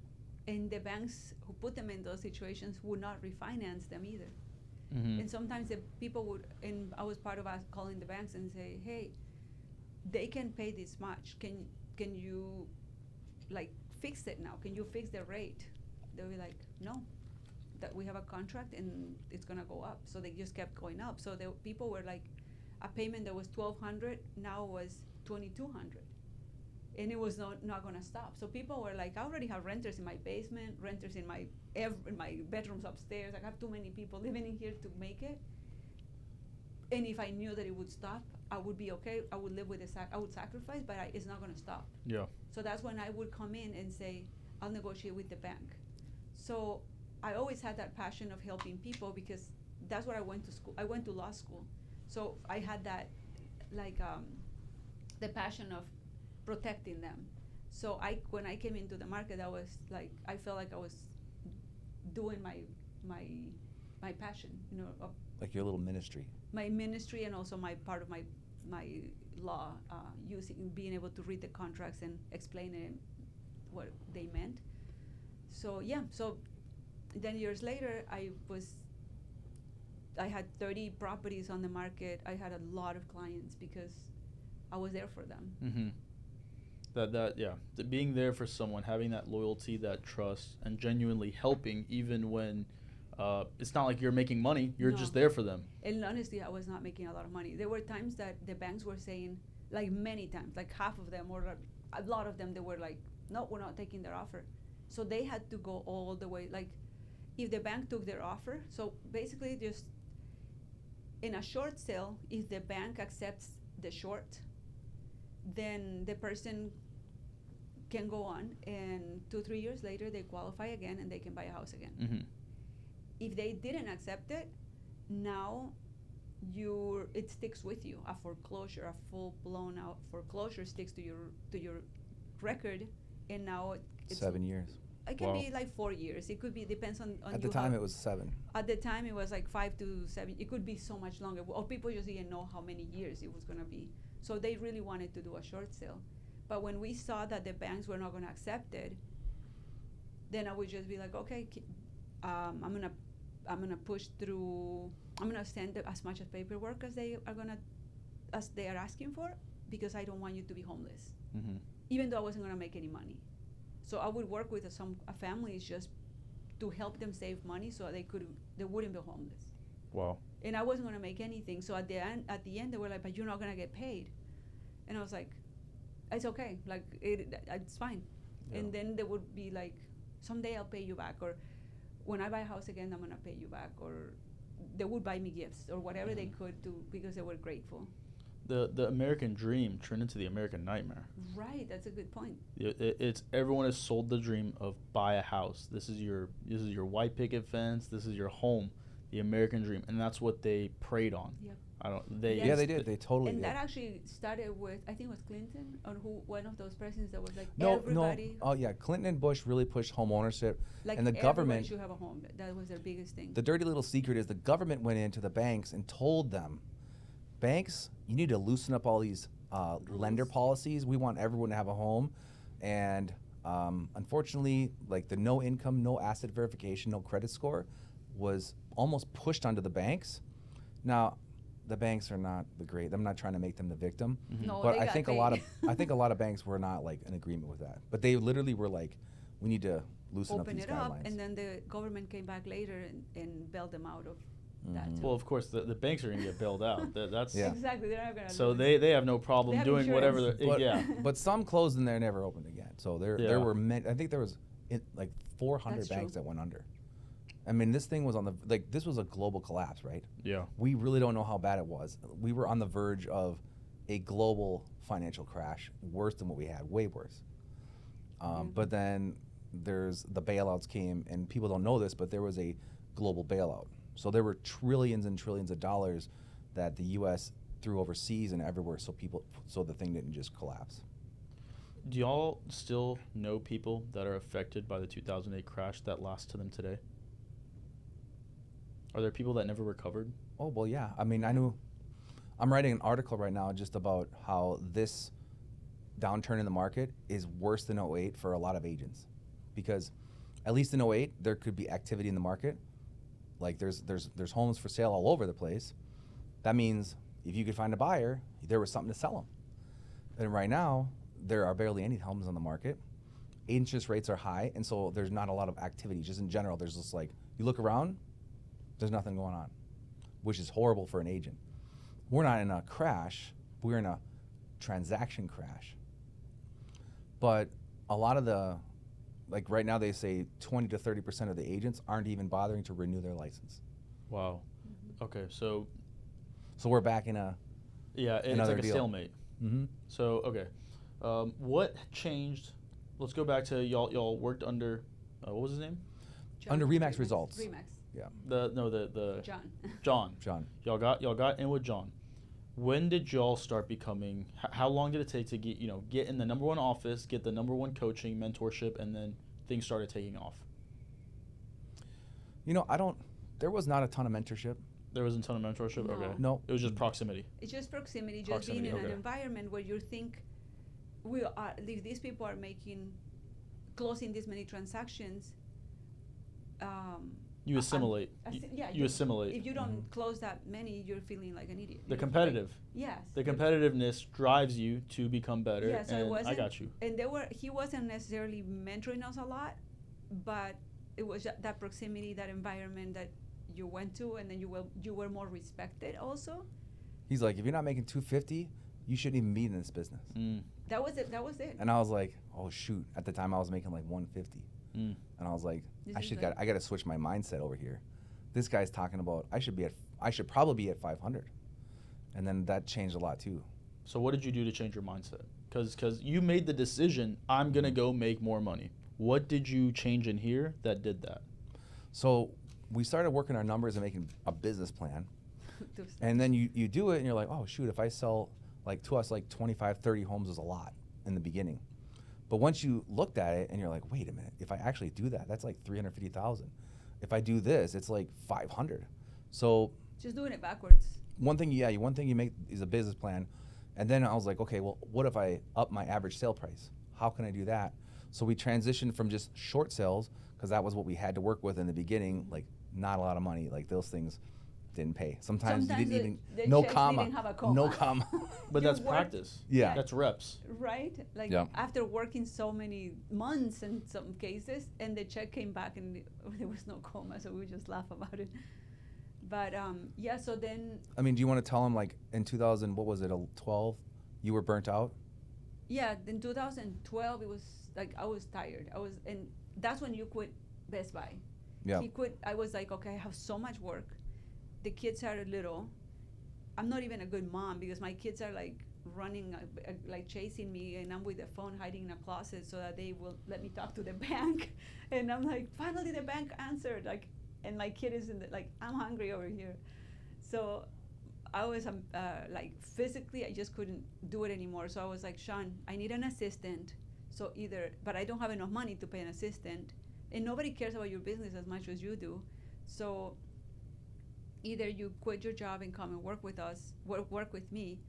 and the banks who put them in those situations would not refinance them either. Mm-hmm. And sometimes the people would, and I was part of us calling the banks and say, hey, they can pay this much. Can you like fix it now? Can you fix the rate? They'll be like, no, that we have a contract and it's gonna go up. So they just kept going up. So the people were like, a payment that was $1,200 now was $2,200, and it was not gonna stop. So people were like, I already have renters in my basement, renters in my bedrooms upstairs. I have too many people living in here to make it. And if I knew that it would stop, I would be okay. I would live with I would sacrifice, but it's not gonna stop. Yeah. So that's when I would come in and say, I'll negotiate with the bank. So I always had that passion of helping people because that's what I went to school. I went to law school. So I had that, like, the passion of protecting them. So when I came into the market, I was like, I felt like I was doing my passion, you know, of Like your little ministry. my ministry, and also my part of my law, being able to read the contracts and explain it, what they meant. So yeah, so then years later, I had 30 properties on the market. I had a lot of clients because I was there for them. Mm-hmm. Being there for someone, having that loyalty, that trust, and genuinely helping, even when it's not like you're making money, you're No. just there for them. And honestly, I was not making a lot of money. There were times that the banks were saying, like many times, like half of them or a lot of them, they were like, no, we're not taking their offer. So they had to go all the way. Like if the bank took their offer, so basically just in a short sale, if the bank accepts the short, then the person can go on, and 2-3 years later they qualify again and they can buy a house again. Mm-hmm. If they didn't accept it, now it sticks with you. A foreclosure, a full blown out foreclosure sticks to your record, and now it's 7 years. It can Wow. be like 4 years. It could be, depends on At the time, it was 7. At the time, it was like 5 to 7. It could be so much longer. Or people just didn't know how many years it was gonna be. So they really wanted to do a short sale. But when we saw that the banks were not gonna accept it, then I would just be like, okay, I'm gonna push through. I'm gonna send as much as paperwork as they are asking for, because I don't want you to be homeless. Mm-hmm. Even though I wasn't gonna make any money. So I would work with some families just to help them save money so they wouldn't be homeless. Wow. And I wasn't gonna make anything. So at the end they were like, but you're not gonna get paid. And I was like, it's okay, like it's fine. Yeah. And then they would be like, someday I'll pay you back, or when I buy a house again, I'm gonna pay you back, or they would buy me gifts or whatever they could do because they were grateful. The American dream turned into the American nightmare. Right, that's a good point. It's everyone has sold the dream of buy a house. This is your white picket fence. This is your home, the American dream, and that's what they preyed on. Yep. Yeah, they did. They totally And did. that actually started with, I think it was Clinton, or one of those presidents that was like No, everybody. no. Oh, yeah. Clinton and Bush really pushed home ownership. Like and the everybody government, should have a home. That was their biggest thing. the dirty little secret is the government went into the banks and told them, banks, you need to loosen up all these lender policies. We want everyone to have a home. And unfortunately, like the no income, no asset verification, no credit score was almost pushed onto the banks. Now, the banks are not the great. I'm not trying to make them the victim, No, but they I got think paid. I think a lot of banks were not like in agreement with that. But they literally were like, we need to loosen up Open these it up, guidelines. and then the government came back later and bailed them out of that. Mhm. too. Well, of course, the banks are going to get bailed out. That's Yeah. Exactly, they're not gonna. so lose. they have no problem have doing whatever. insurance. They're, But, yeah. but some closed and they never opened again. So there Yeah. were I think there was like 400 That's banks true. that went under. I mean, this thing was on the this was a global collapse, right? Yeah. We really don't know how bad it was. We were on the verge of a global financial crash, worse than what we had, way worse. But then there's the bailouts came, and people don't know this, but there was a global bailout. So there were trillions and trillions of dollars that the U.S. threw overseas and everywhere, so the thing didn't just collapse. Do y'all still know people that are affected by the 2008 crash that lasts to them today? Are there people that never recovered? Oh, well, yeah. I mean, I'm writing an article right now just about how this downturn in the market is worse than '08 for a lot of agents. Because at least in '08, there could be activity in the market. Like there's homes for sale all over the place. That means if you could find a buyer, there was something to sell them. And right now, there are barely any homes on the market. Interest rates are high, and so there's not a lot of activity. Just in general, there's just like, you look around, there's nothing going on, which is horrible for an agent. We're not in a crash, we're in a transaction crash. But a lot of like right now they say 20 to 30% of the agents aren't even bothering to renew their license. Wow. Okay, so So we're back in a, yeah, it's Another like a deal. stalemate. So okay, what changed? Let's go back to y'all. Y'all worked under what was his name? Under Remax Results. Remax. Yeah, The John. John. Y'all got in with John. When did y'all start becoming? How long did it take to get in the number one office, get the number one coaching, mentorship, and then things started taking off? there was not a ton of mentorship. There wasn't a ton of mentorship. No. Okay. No. It was just proximity. It's just proximity, just Proximity, being in an okay. environment where you think if these people are closing this many transactions. You assimilate. Yeah, You assimilate. If you don't close that many, you're feeling like an idiot. The You're competitive. Yes. The competitiveness drives you to become better. Yeah, so it and I wasn't- got you. And he wasn't necessarily mentoring us a lot, but it was that proximity, that environment that you went to, and then you were more respected also. He's like, if you're not making 250, you shouldn't even be in this business. That was it. And I was like, oh shoot. At the time I was making like 150. And I was like, I got to switch my mindset over here. This guy's talking about I should probably be at 500. And then that changed a lot too. So what did you do to change your mindset? Because you made the decision, I'm going to go make more money. What did you change in here that did that? So we started working our numbers and making a business plan. And then you do it and you're like, oh shoot, if I sell to us 25, 30 homes is a lot in the beginning. But once you looked at it and you're like, wait a minute, if I actually do that, that's like 350,000. If I do this, it's like 500. So Just doing it backwards. one thing you make is a business plan. And then I was like, okay, well, what if I up my average sale price? How can I do that? So we transitioned from just short sales, because that was what we had to work with in the beginning, like not a lot of money, like those things didn't pay. Sometimes you didn't even, the no checks comma, didn't have a comma. no comma. But You that's worked- practice. Yeah. That's reps. Right? Like Yeah. after working so many months in some cases, and the check came back and there was no comma, so we just laugh about it. But yeah, so then. I mean, do you want to tell them like in 2012, you were burnt out? Yeah, in 2012, it was like I was tired. And that's when you quit Best Buy. Yeah. He quit. I was like, okay, I have so much work. The kids are little. I'm not even a good mom because my kids are like running, like chasing me, and I'm with the phone hiding in a closet so that they will let me talk to the bank. And I'm like, finally the bank answered, like, and my kid is in the, like, I'm hungry over here. So I was like physically, I just couldn't do it anymore. So I was like, Sean, I need an assistant. So either, but I don't have enough money to pay an assistant, and nobody cares about your business as much as you do. So either you quit your job and come and work with us, work with me,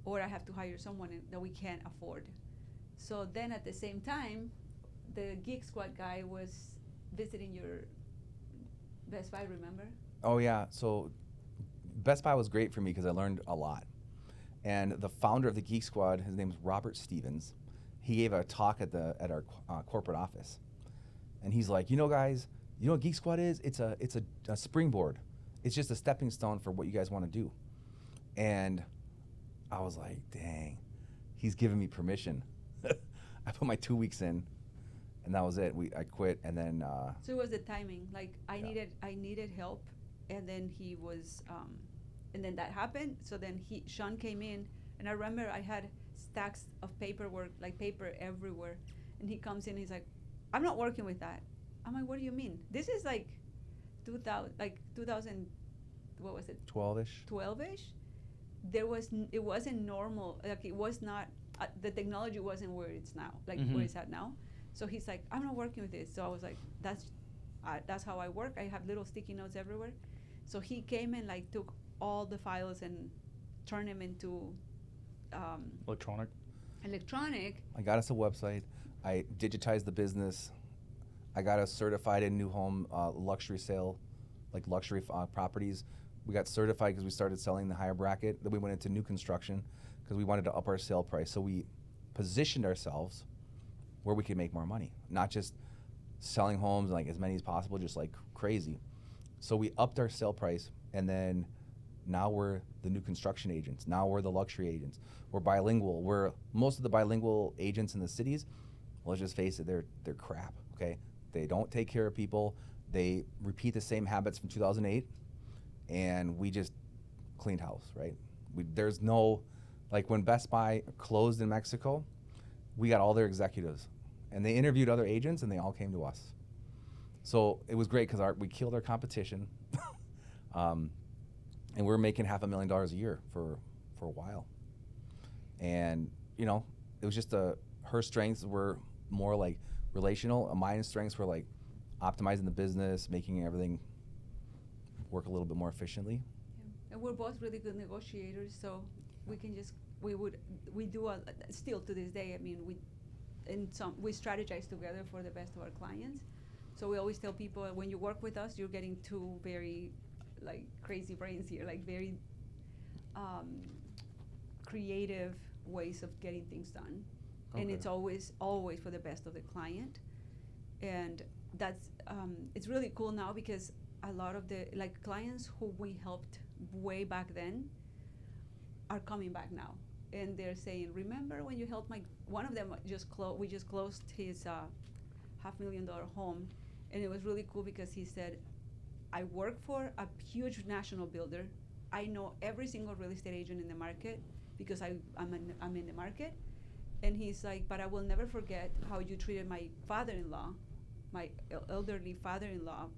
or I have to hire someone that we can't afford. So then at the same time, the Geek Squad guy was visiting your Best Buy, remember? Oh yeah, so Best Buy was great for me because I learned a lot. And the founder of the Geek Squad, his name is Robert Stevens. He gave a talk at our corporate office, and he's like, you know, guys, you know what Geek Squad is? It's a springboard. It's just a stepping stone for what you guys want to do. And I was like, dang, he's giving me permission. I put my 2 weeks in, and that was it. I quit, and then. So it was the timing. Like I Yeah. needed help, and then he was, and then that happened. So then Sean came in, and I remember I had stacks of paperwork, like paper everywhere, and he comes in. He's like, I'm not working with that. I'm like, what do you mean? This is like 2000, what was it? 12-ish. 12ish. It wasn't normal. Like it was not. The technology wasn't where it's now. Like where it's at now. So he's like, I'm not working with this. So I was like, that's how I work. I have little sticky notes everywhere. So he came and like took all the files and turned them into electronic. I got us a website. I digitized the business. I got us certified in new home luxury sale, like luxury properties. We got certified because we started selling the higher bracket. Then we went into new construction because we wanted to up our sale price. So we positioned ourselves where we could make more money, not just selling homes like as many as possible, just like crazy. So we upped our sale price, and then now we're the new construction agents. Now we're the luxury agents. We're bilingual. We're most of the bilingual agents in the cities. Well, let's just face it, they're crap. Okay, they don't take care of people. They repeat the same habits from 2008, and we just cleaned house, right? There's no, like when Best Buy closed in Mexico, we got all their executives, and they interviewed other agents, and they all came to us. So it was great because we killed our competition, and we're making $500,000 a year for a while. And you know, it was just her strengths were more like relational, and my strengths were like optimizing the business, making everything work a little bit more efficiently. Yeah. And we're both really good negotiators, so we can just we do still to this day. I mean, we strategize together for the best of our clients. So we always tell people, when you work with us, you're getting two very like crazy brains here, like very creative ways of getting things done. Okay. And it's always for the best of the client. And that's it's really cool now because a lot of the like clients who we helped way back then are coming back now, and they're saying, remember when you helped one of them we just closed his $500,000 home, and it was really cool because he said, I work for a huge national builder. I know every single real estate agent in the market because I'm in the market. And he's like, but I will never forget how you treated my father-in-law, my elderly father-in-law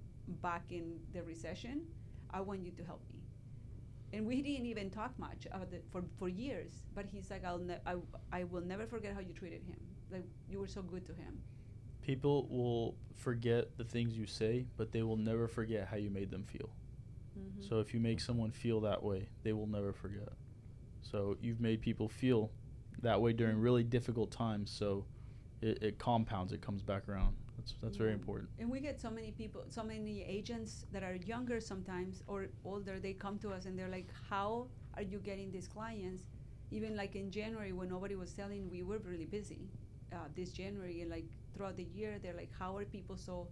back in the recession. I want you to help me. And we didn't even talk much for years. But he's like, I will never forget how you treated him. Like, you were so good to him. People will forget the things you say, but they will never forget how you made them feel. Mm-hmm. So if you make someone feel that way, they will never forget. So you've made people feel that way during really difficult times, so it compounds, it comes back around. That's very important. And we get so many agents that are younger sometimes or older. They come to us and they're like, how are you getting these clients? Even like in January when nobody was selling, we were really busy this January, and like throughout the year they're like, how are people so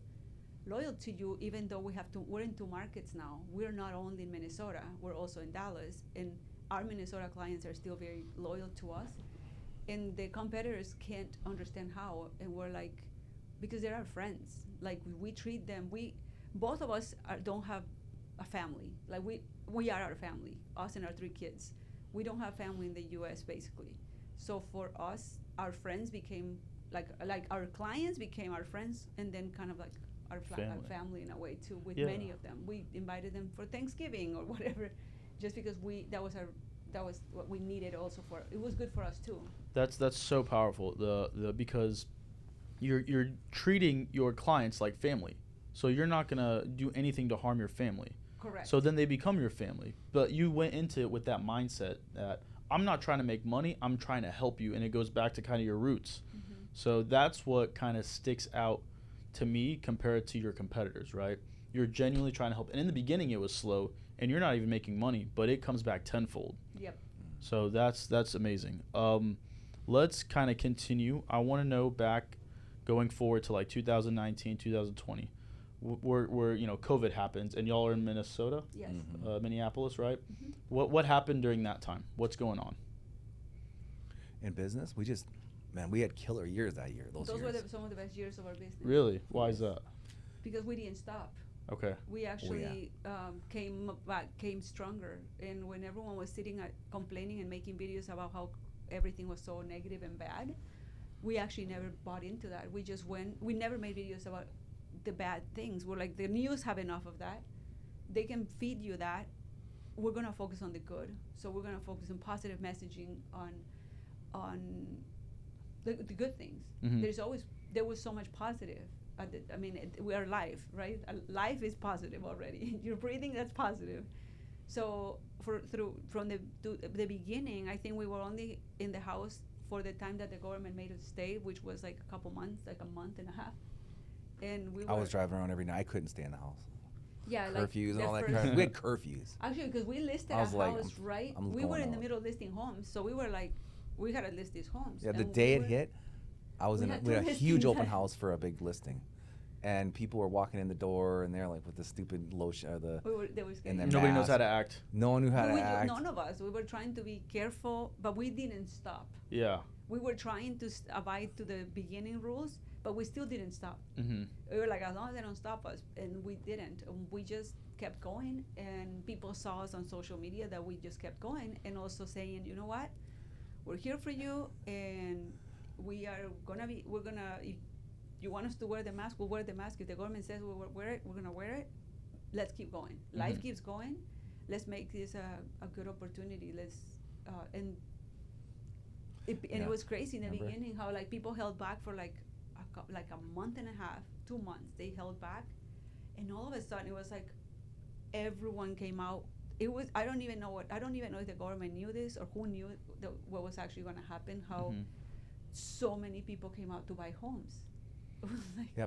loyal to you even though we're in two markets now? We're not only in Minnesota, we're also in Dallas, and our Minnesota clients are still very loyal to us. And the competitors can't understand how, and we're like, because they're our friends. Like we treat them. Both of us don't have a family. Like we are our family, us and our 3 kids. We don't have family in the U.S. basically. So for us, our friends became like our clients became our friends, and then kind of like our family in a way too. With many of them, we invited them for Thanksgiving or whatever, just because that was what we needed. Also for it was good for us too. That's so powerful. The because you're treating your clients like family, so you're not gonna do anything to harm your family. Correct. So then they become your family. But you went into it with that mindset that I'm not trying to make money, I'm trying to help you, and it goes back to kind of your roots. Mm-hmm. So that's what kind of sticks out to me compared to your competitors, right? You're genuinely trying to help. And in the beginning it was slow and you're not even making money, but it comes back tenfold. Yep. So that's amazing. Let's kind of continue. I want to know back going forward to like 2019, 2020. Where COVID happens and y'all are in Minnesota, yes, Minneapolis, right? Mm-hmm. What happened during that time? What's going on? In business, we had killer years that year. Those years. Were some of the best years of our business. Really? Why is that? Because we didn't stop. Okay. We actually came stronger, and when everyone was sitting complaining and making videos about how everything was so negative and bad, we actually never bought into that. We just we never made videos about the bad things. We're like, the news have enough of that. They can feed you that. We're gonna focus on the good. So we're gonna focus on positive messaging on the good things. Mm-hmm. There was so much positive. We are live, right? Life is positive already. You're breathing, that's positive. So from the beginning, I think we were only in the house for the time that the government made us stay, which was like a couple months, like a month and a half. And I was driving around every night. I couldn't stay in the house. Yeah, curfews and all that. We had curfews. Actually, because we listed a house, right? We were in the middle of listing homes, so we were like, we had to list these homes. Yeah, the day it hit, we had a huge open house for a big listing, and people were walking in the door, and they're like with the stupid lotion, they were scared. Nobody knows how to act. No one knew how to act. None of us. We were trying to be careful, but we didn't stop. Yeah. We were trying to abide to the beginning rules, but we still didn't stop. Mm-hmm. We were like, as long as they don't stop us, and we didn't. We just kept going, and people saw us on social media that we just kept going, and also saying, you know what, we're here for you, and we're gonna, if you want us to wear the mask, we'll wear the mask. If the government says we'll wear it, we're gonna wear it. Let's keep going. Mm-hmm. Life keeps going. Let's make this a good opportunity. It was crazy in the beginning how like people held back for like a month and a half, 2 months. They held back, and all of a sudden it was like everyone came out. It was I don't even know if the government knew this or who knew what was actually going to happen. How so many people came out to buy homes.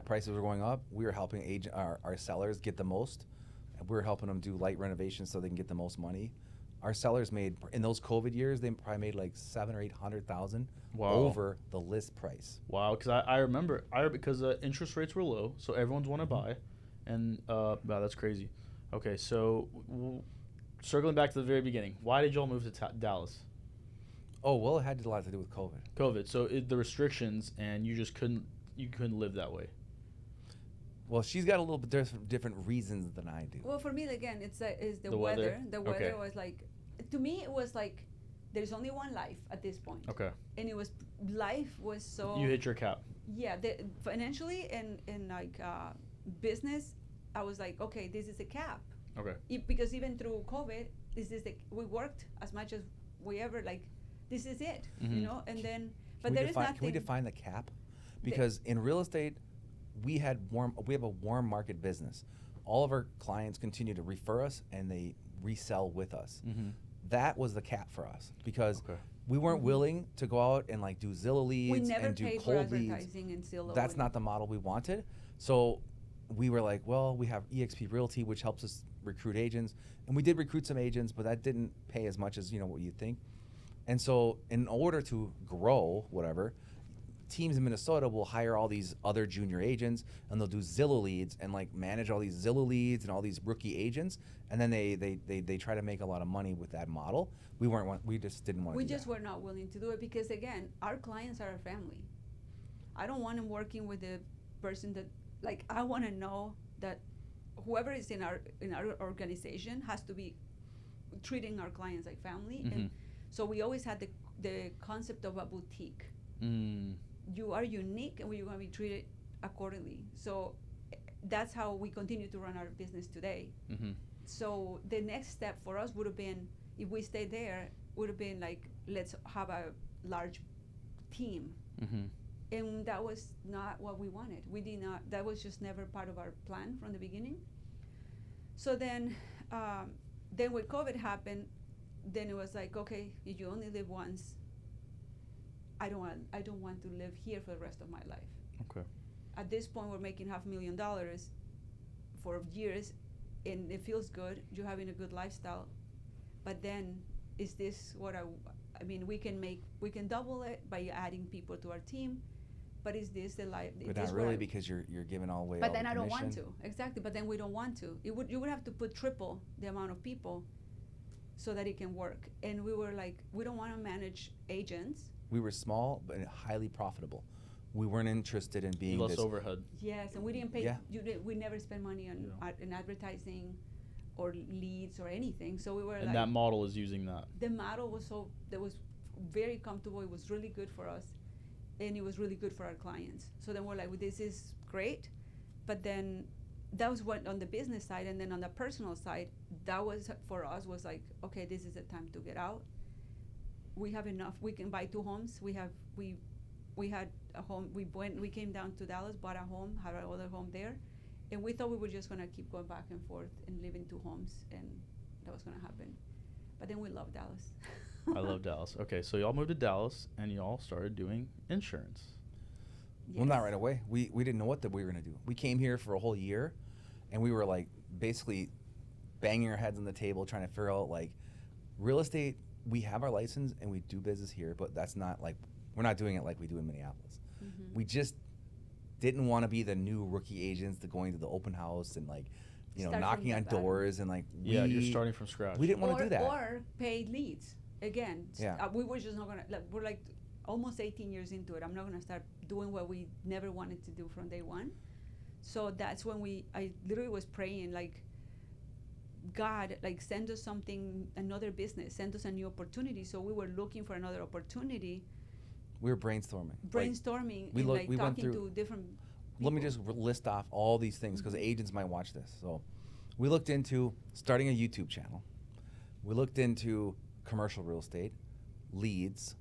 Prices were going up. We were helping our sellers get the most. We were helping them do light renovations so they can get the most money. Our sellers made, in those COVID years, they probably made like $700,000 or $800,000 over the list price. Wow, because I remember because interest rates were low, so everyone's want to buy, and wow, that's crazy. Okay, so circling back to the very beginning, why did y'all move to Dallas? Oh well, it had a lot to do with COVID. COVID, so the restrictions, and you just couldn't live that way. Well, she's got a little bit different reasons than I do. Well, for me, again, it's the weather. The weather was like, to me, it was like, there's only one life at this point. Okay. And life was so. You hit your cap. Yeah, financially and like business, I was like, okay, this is a cap. Okay. Because even through COVID, we worked as much as we ever this is it, mm-hmm. you know. And then, there is nothing. Can we define the cap? Because in real estate, we have a warm market business. All of our clients continue to refer us and they resell with us. Mm-hmm. That was the cap for us because we weren't willing to go out and do Zillow leads and do cold leads. In Zillow. That's not the model we wanted. So we were like, well, we have eXp Realty, which helps us recruit agents, and we did recruit some agents, but that didn't pay as much as what you'd think. And so in order to grow, teams in Minnesota will hire all these other junior agents, and they'll do Zillow leads and manage all these Zillow leads and all these rookie agents, and then they try to make a lot of money with that model. We just didn't want to. We just were not willing to do it because again, our clients are our family. I don't want them working with a person that I want to know that whoever is in our organization has to be treating our clients like family. And so we always had the concept of a boutique. You are unique, and you're going to be treated accordingly. So that's how we continue to run our business today. So the next step for us would have been, if we stayed there, would have been like, let's have a large team. And that was not what we wanted. We did not, that was just never part of our plan from the beginning. So then when COVID happened, then it was like, okay, if you only live once, I don't want to live here for the rest of my life. Okay. At this point, we're making $500,000 for years, and it feels good. You're having a good lifestyle, but then is this what I mean? We can double it by adding people to our team, but is this the life? But not really, because you're giving all away. But all then the I don't want commission. to. Exactly. But then we don't want to. You would have to put triple the amount of people so that it can work. And we were like, we don't want to manage agents. We were small but highly profitable. We weren't interested in being Less this. overhead. Yes, and we didn't pay. Yeah. We never spent money on in advertising or leads or anything. So we were And like, that model is using that. the model was very comfortable. It was really good for us, and it was really good for our clients. So then we're like, well, this is great, but then that was what on the business side, and then on the personal side, that was for us was like, okay, this is the time to get out. We have enough. We can buy 2 homes. We had a home. We came down to Dallas, bought a home, had our other home there, and we thought we were just gonna keep going back and forth and live in 2 homes, and that was gonna happen. But then we love Dallas. I love Dallas. Okay, so y'all moved to Dallas, and y'all started doing insurance. Well, not right away. We didn't know what we were going to do. We came here for a whole year, and we were like basically banging our heads on the table trying to figure out like real estate. We have our license and we do business here, but that's not like, we're not doing it like we do in Minneapolis. We just didn't want to be the new rookie agents that going to the open house and like, Start knocking from on the bottom. doors and like, Yeah, you're starting from scratch. we didn't want to do that. Or pay leads. Again, Yeah. We were just not gonna. We're like almost 18 years into it. I'm not gonna start doing what we never wanted to do from day one. So that's when I literally was praying like, God, like send us something, another business, send us a new opportunity. So we were looking for another opportunity. We were brainstorming. Brainstorming we and look- like we went talking through- to different. Let me people. just list off all these things because agents might watch this. So we looked into starting a YouTube channel. We looked into commercial real estate, leads,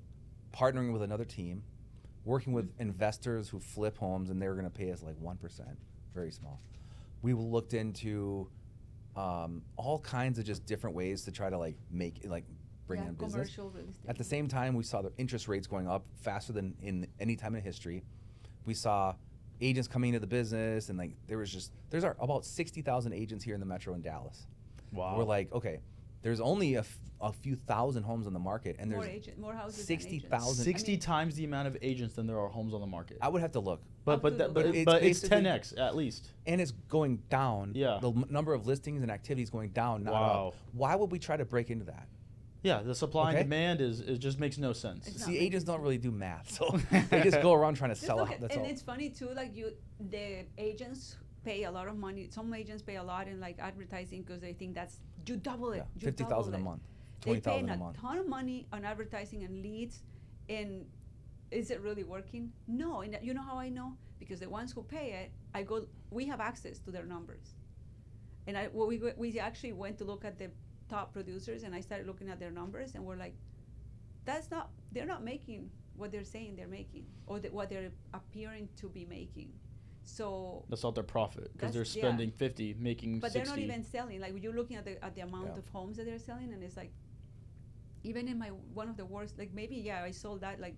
partnering with another team, working with investors who flip homes, and they were going to pay us like 1%, very small. We looked into all kinds of just different ways to try to like bring in business. Commercial real estate. At the same time, we saw the interest rates going up faster than in any time in history. We saw agents coming into the business, and like there's about 60,000 agents here in the metro in Dallas. Wow. We're like, okay, there's only a few thousand homes on the market, and more there's more houses. than 60,000. 60 times the amount of agents than there are homes on the market. I would have to look, But Up but to that, the- but, It's but it's basically- 10x at least. and it's going down. Yeah. The number of listings and activities going down, not Wow. up. Why would we try to break into that? Yeah, the supply Okay. and demand it just makes no sense. It's See, not agents making don't really do math, so they just go around trying to Just sell look out. at- That's and all. it's funny too, like the agents pay a lot of money. Some agents pay a lot in like advertising because they think that's you double it. Yeah, you 50,000 double a it. month, They pay 20,000 a a month. ton of money on advertising and leads, and is it really working? No. And you know how I know? Because the ones who pay it, we have access to their numbers, and we actually went to look at the top producers, and I started looking at their numbers, and we're like, they're not making what they're saying they're making, or what they're appearing to be making. So, That's not their profit because they're That's- yeah. spending 50, making but 60. they're not even selling. Like you're looking at the amount Yeah. of homes that they're selling, and it's like, even in one of the worst, like maybe I sold that like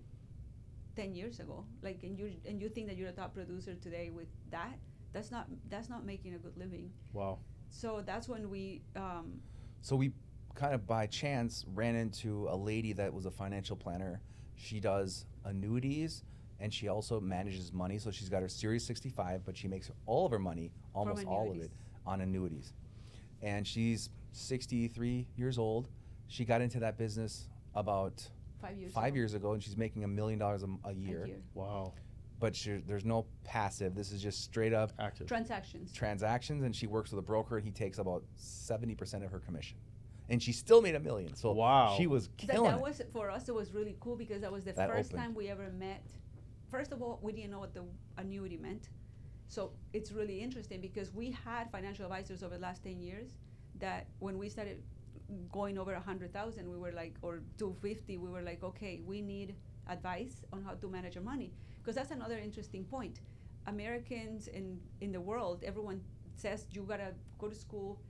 10 years ago. Like, and you think that you're a top producer today with that? That's not making a good living. Wow. So that's when we. So we kind of by chance ran into a lady that was a financial planner. She does annuities and she also manages money. So she's got her Series 65, but she makes all of her money, almost all of it, annuities. on annuities. And she's 63 years old. She got into that business about 5 years. 5 ago. years ago, and she's making $1 million a year. Wow. but there's no passive. This is just straight up Active. transactions, and she works with a broker, and he takes about 70% of her commission. And she still made $1 million. So Wow. she was killing That it. was, for us, it was really cool because that was the That first opened. time we ever met. First of all, we didn't know what the annuity meant. So it's really interesting because we had financial advisors over the last 10 years that when we started going over 100,000, we were like, or 250, we were like, okay, we need advice on how to manage our money. Because that's another interesting point. Americans in the world, everyone says you gotta go to school,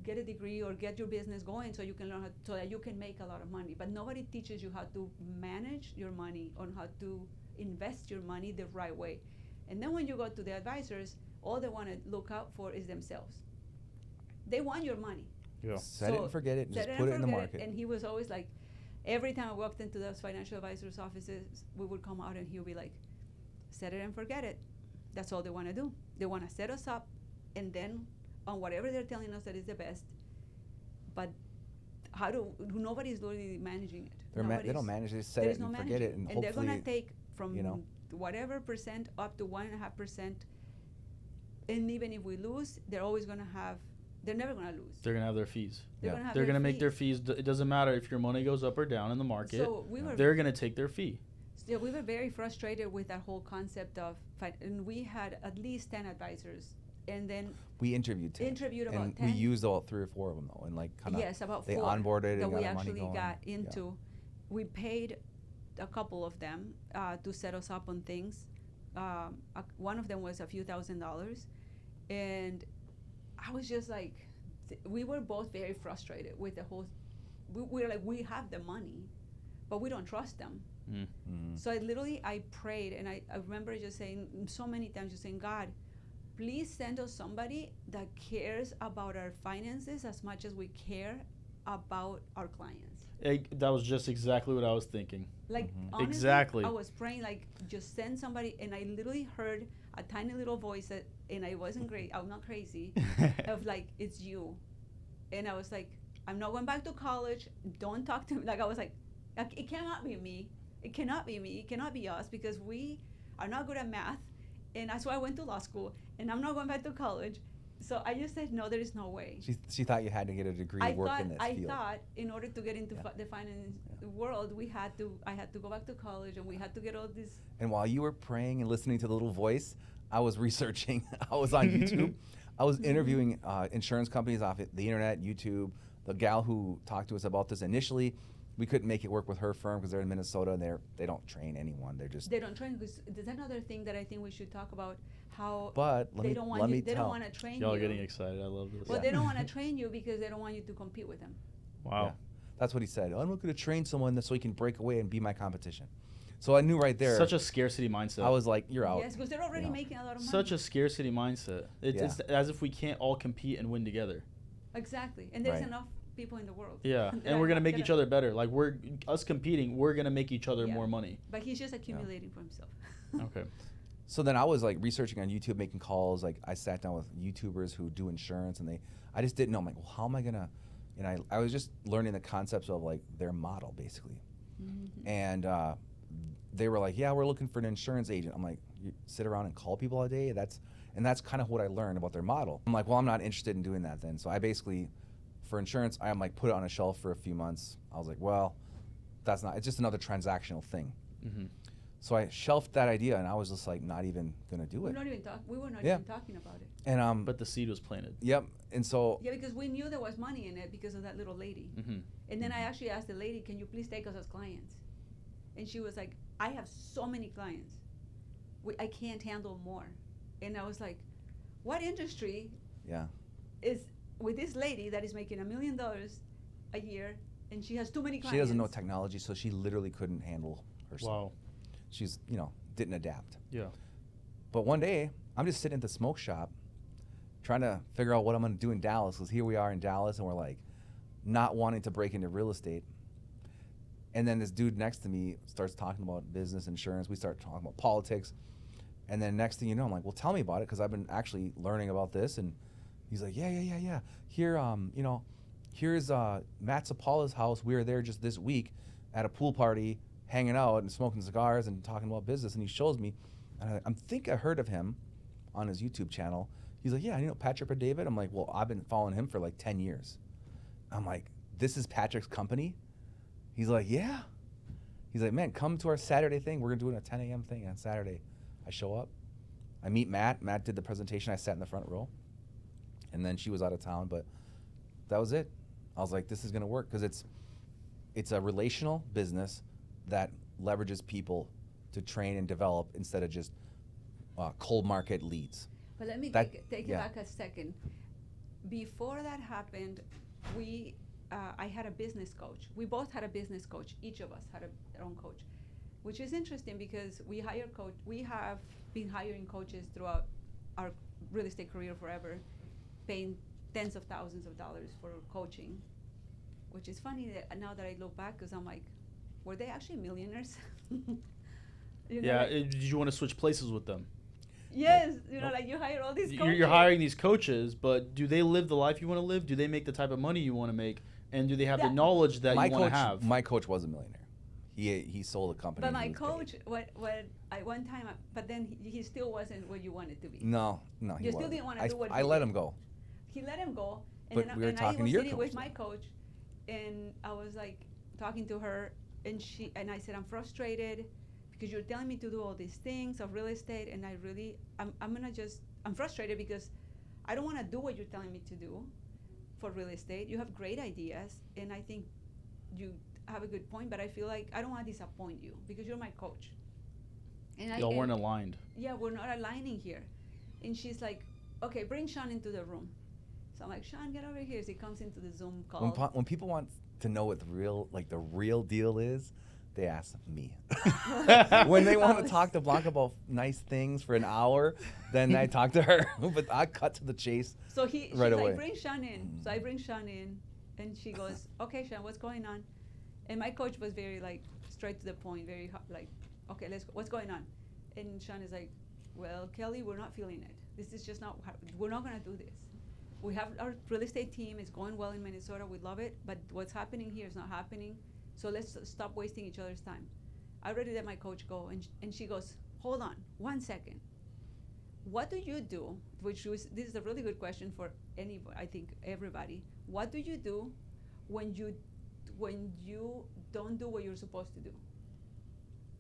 get a degree, or get your business going so you can learn so that you can make a lot of money. But nobody teaches you how to manage your money, on how to invest your money the right way. And then when you go to the advisors, all they want to look out for is themselves. They want your money. Yeah. Set it and forget it, and set just put it in the forget market. And he was always like, every time I walked into those financial advisors' offices, we would come out and he would be like, set it and forget it. That's all they want to do. They want to set us up, and then on whatever they're telling us that is the best. But nobody's really managing it. They don't manage it. They just set There's it no and forget it, managing. and they're hopefully, gonna take from you know. whatever percent up to 1.5%. And even if we lose, they're always gonna have. They're never gonna lose. They're gonna have their fees. They're gonna have They're their gonna make their fees. fees. It doesn't matter if your money goes up or down in the market. So we were. They're gonna take their fee. Yeah, we were very frustrated with that whole concept of and we had at least 10 advisors, and then we interviewed 10. interviewed about and 10. we used about 3 or 4 of them though, and like kind of Yes, about they 4 onboarded that and we got our money actually going. got Yeah. into. We paid a couple of them to set us up on things. One of them was a few $1,000s, and I was just like, we were both very frustrated with the whole. We were like, we have the money, but we don't trust them. Mhm. So I prayed, and I remember just saying so many times, just saying, God, please send us somebody that cares about our finances as much as we care about our clients. That was just exactly what I was thinking. Like, Mhm. honestly, Exactly. I was praying, like, just send somebody, and I literally heard a tiny little voice that, and I wasn't great, I'm not crazy, of like, it's you. And I was like, I'm not going back to college, don't talk to me. Like, I was like, it cannot be me. It cannot be me. It cannot be us, because we are not good at math, and that's why I went to law school, and I'm not going back to college. So I just said, no, there is no way. She thought you had to get a degree to work in this field. I thought in order to get into Yeah. the finance world, I had to go back to college, and we had to get all this. And while you were praying and listening to the little voice, I was researching. I was on YouTube. I was interviewing insurance companies off the internet, YouTube. The gal who talked to us about this initially, we couldn't make it work with her firm because they're in Minnesota and they don't train anyone. They don't train, because there's another thing that I think we should talk about, how But they don't want to train Y'all you. getting excited. I love this. Well, Yeah. they don't want to train you because they don't want you to compete with them. Wow. Yeah. That's what he said. I'm not going to train someone so he can break away and be my competition. So I knew right there. Such a scarcity mindset. I was like, you're out. Yes, because they're already You know. making a lot of money. Such a scarcity mindset. It's as if we can't all compete and win together. Exactly, and there's Right. enough people in the world. Yeah, that and are we're gonna not make each other better. Like us competing, we're gonna make each other Yeah. more money. But he's just accumulating for himself. Okay. So then I was like researching on YouTube, making calls. Like I sat down with YouTubers who do insurance, and I just didn't know. I'm like, well, how am I gonna? And I was just learning the concepts of like their model basically. Mhm. And they were like, yeah, we're looking for an insurance agent. I'm like, you sit around and call people all day? That's kind of what I learned about their model. I'm like, well, I'm not interested in doing that then. So I basically, for insurance, I am like put it on a shelf for a few months. I was like, well, it's just another transactional thing. Mm-hmm. So I shelved that idea, and I was just like not even gonna do We it. were not Yeah. even talking about it. And But the seed was planted. yep. And so Yeah, because we knew there was money in it because of that little lady. Mm-hmm. And then I actually asked the lady, can you please take us as clients? And she was like, I have so many clients. I can't handle more. And I was like, what industry yeah, is with this lady that is making $1 million a year, and she has too many clients? she doesn't know technology, so she literally couldn't handle herself. Wow. She's didn't adapt. Yeah. But one day, I'm just sitting at the smoke shop trying to figure out what I'm going to do in Dallas, because here we are in Dallas, and we're like not wanting to break into real estate. And then this dude next to me starts talking about business insurance. We start talking about politics. And then next thing you know, I'm like, well, tell me about it, because I've been actually learning about this. And he's like, yeah. Here, here's Matt Sapala's house. We were there just this week at a pool party, hanging out and smoking cigars and talking about business. And he shows me, And I think I heard of him on his YouTube channel. He's like, yeah, you know Patrick David? I'm like, well, I've been following him for like 10 years. I'm like, this is Patrick's company? He's like, yeah. He's like, man, come to our Saturday thing. We're doing a 10 a.m. thing on Saturday. I show up. I meet Matt. Matt did the presentation. I sat in the front row. And then she was out of town, but that was it. I was like, this is going to work because it's a relational business that leverages people to train and develop instead of just cold market leads. But let me That- take yeah. it back a second. Before that happened, I had a business coach. We both had a business coach. Each of us had our own coach, which is interesting because we have been hiring coaches throughout our real estate career forever, paying tens of thousands of dollars for coaching, which is funny that now that I look back, because I'm like, were they actually millionaires? You know, Yeah. like- Did you want to switch places with them? yes, you know, like you hire all these coaches. You're hiring these coaches, but do they live the life you want to live? Do they make the type of money you want to make? And do they have the That- knowledge that my you want coach, to have? my coach was a millionaire. He sold a company. But and my he was coach, paid. what I one time, but then he still wasn't where you wanted to be. No, he You still wasn't. didn't wanna I, do what I he let did. him go. He let him go, and But then we were and talking I was to your sitting coach, with my though. coach, and I was like talking to her, and I said, I'm frustrated because you're telling me to do all these things of real estate, and I'm frustrated because I don't want to do what you're telling me to do for real estate. You have great ideas, and I think you have a good point, but I feel like I don't want to disappoint you because you're my coach. And Y'all weren't aligned. yeah, we're not aligning here. And she's like, okay, bring Sean into the room. So I'm like, Sean, get over here. So he comes into the Zoom call. When people want to know what the real deal is, they ask me. When they want to talk to Blanca about nice things for an hour, then I talk to her. But I cut to the chase. So she's right away. like, bring Sean in. So I bring Sean in, and she goes, okay, Sean, what's going on? And my coach was very like straight to the point, very like, okay, what's going on? And Sean is like, well, Kelly, we're not feeling it. This is just not, we're not gonna do this. We have our real estate team, it's going well in Minnesota, we love it, but what's happening here is not happening. So let's stop wasting each other's time. I already let my coach go, and she goes, hold on, 1 second. What do you do, this is a really good question for anybody, I think everybody. What do you do when you don't do what you're supposed to do?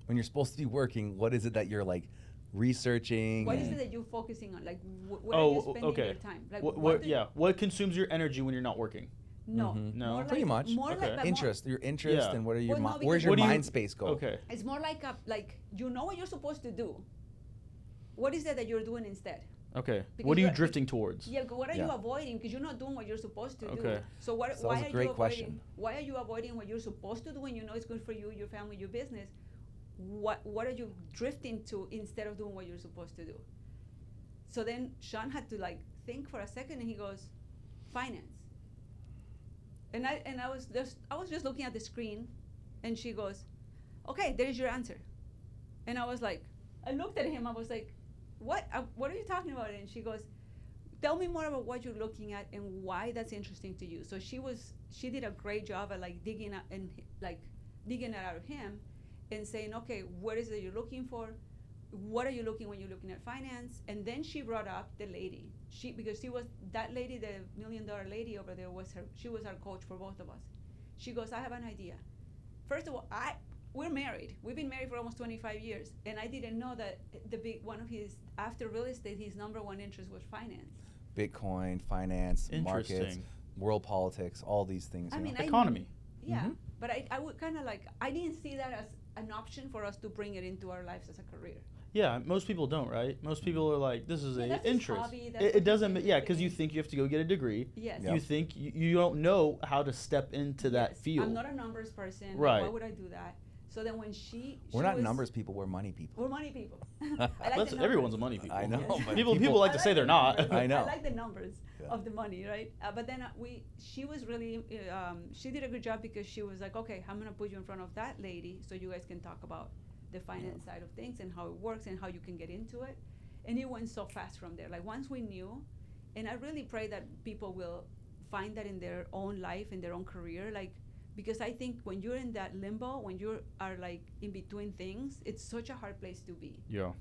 When you're supposed to be working, what is it that you're like researching? What is and- it that you're focusing on? Like, where are you spending okay. your time? Like, What do you- What consumes your energy when you're not working? No, Mhm. No. more Pretty much. More Okay. like, but more- Interest, your interest, Yeah. and what are your Well, no, where's because- your What do you- mind space go? Okay. it's more like you know what you're supposed to do. What is it that you're doing instead? Okay. Because What are you you're- drifting towards? Yeah, but what are you Yeah. are because you're not doing what you're supposed to do. Okay. So what? So that why was a are great you avoiding? question. Why are you avoiding what you're supposed to do when you know it's good for you, your family, your business? What are you drifting to instead of doing what you're supposed to do? So then Sean had to like think for a second, and he goes, finance. And I was just looking at the screen, and she goes, okay, there's your answer. And I was like, I looked at him, I was like, what are you talking about? And she goes, tell me more about what you're looking at and why that's interesting to you. So she did a great job at like digging it out of him and saying, okay, what is it you're looking for? What are you looking when you're looking at finance? And then she brought up the lady. Because that lady, the $1 million lady over there she was our coach for both of us. She goes, I have an idea. First of all, we're married. We've been married for almost 25 years. And I didn't know that after real estate, his number one interest was finance. Bitcoin, finance, markets, Interesting. world politics, all these things. I you know. mean, Economy. Yeah, Mhm. but I would kind of like, I didn't see that as an option for us to bring it into our lives as a career. Yeah, most people don't, right? Most people are like, this is Yeah, a that's his interest. hobby, that's It what doesn't, he's yeah, because you interested think you have to go get a degree. Yes. Yeah. You think you don't know how to step into that Yes. field. I'm not a numbers person. Like, Right. why would I do that? So then when We're not numbers people, we're money people. We're money people. I like That's the everyone's a numbers. money people. I know, Yes. but People like I to say the they're not. numbers. I know. I like the numbers Yeah. of the money, right? But then she was really, she did a good job because she was like, okay, I'm gonna put you in front of that lady so you guys can talk about the finance side of things and how it works and how you can get into it. And it went so fast from there. Like once we knew, and I really pray that people will find that in their own life, in their own career, like, because I think when you're in that limbo, when you are like in between things, it's such a hard place to be. Yeah.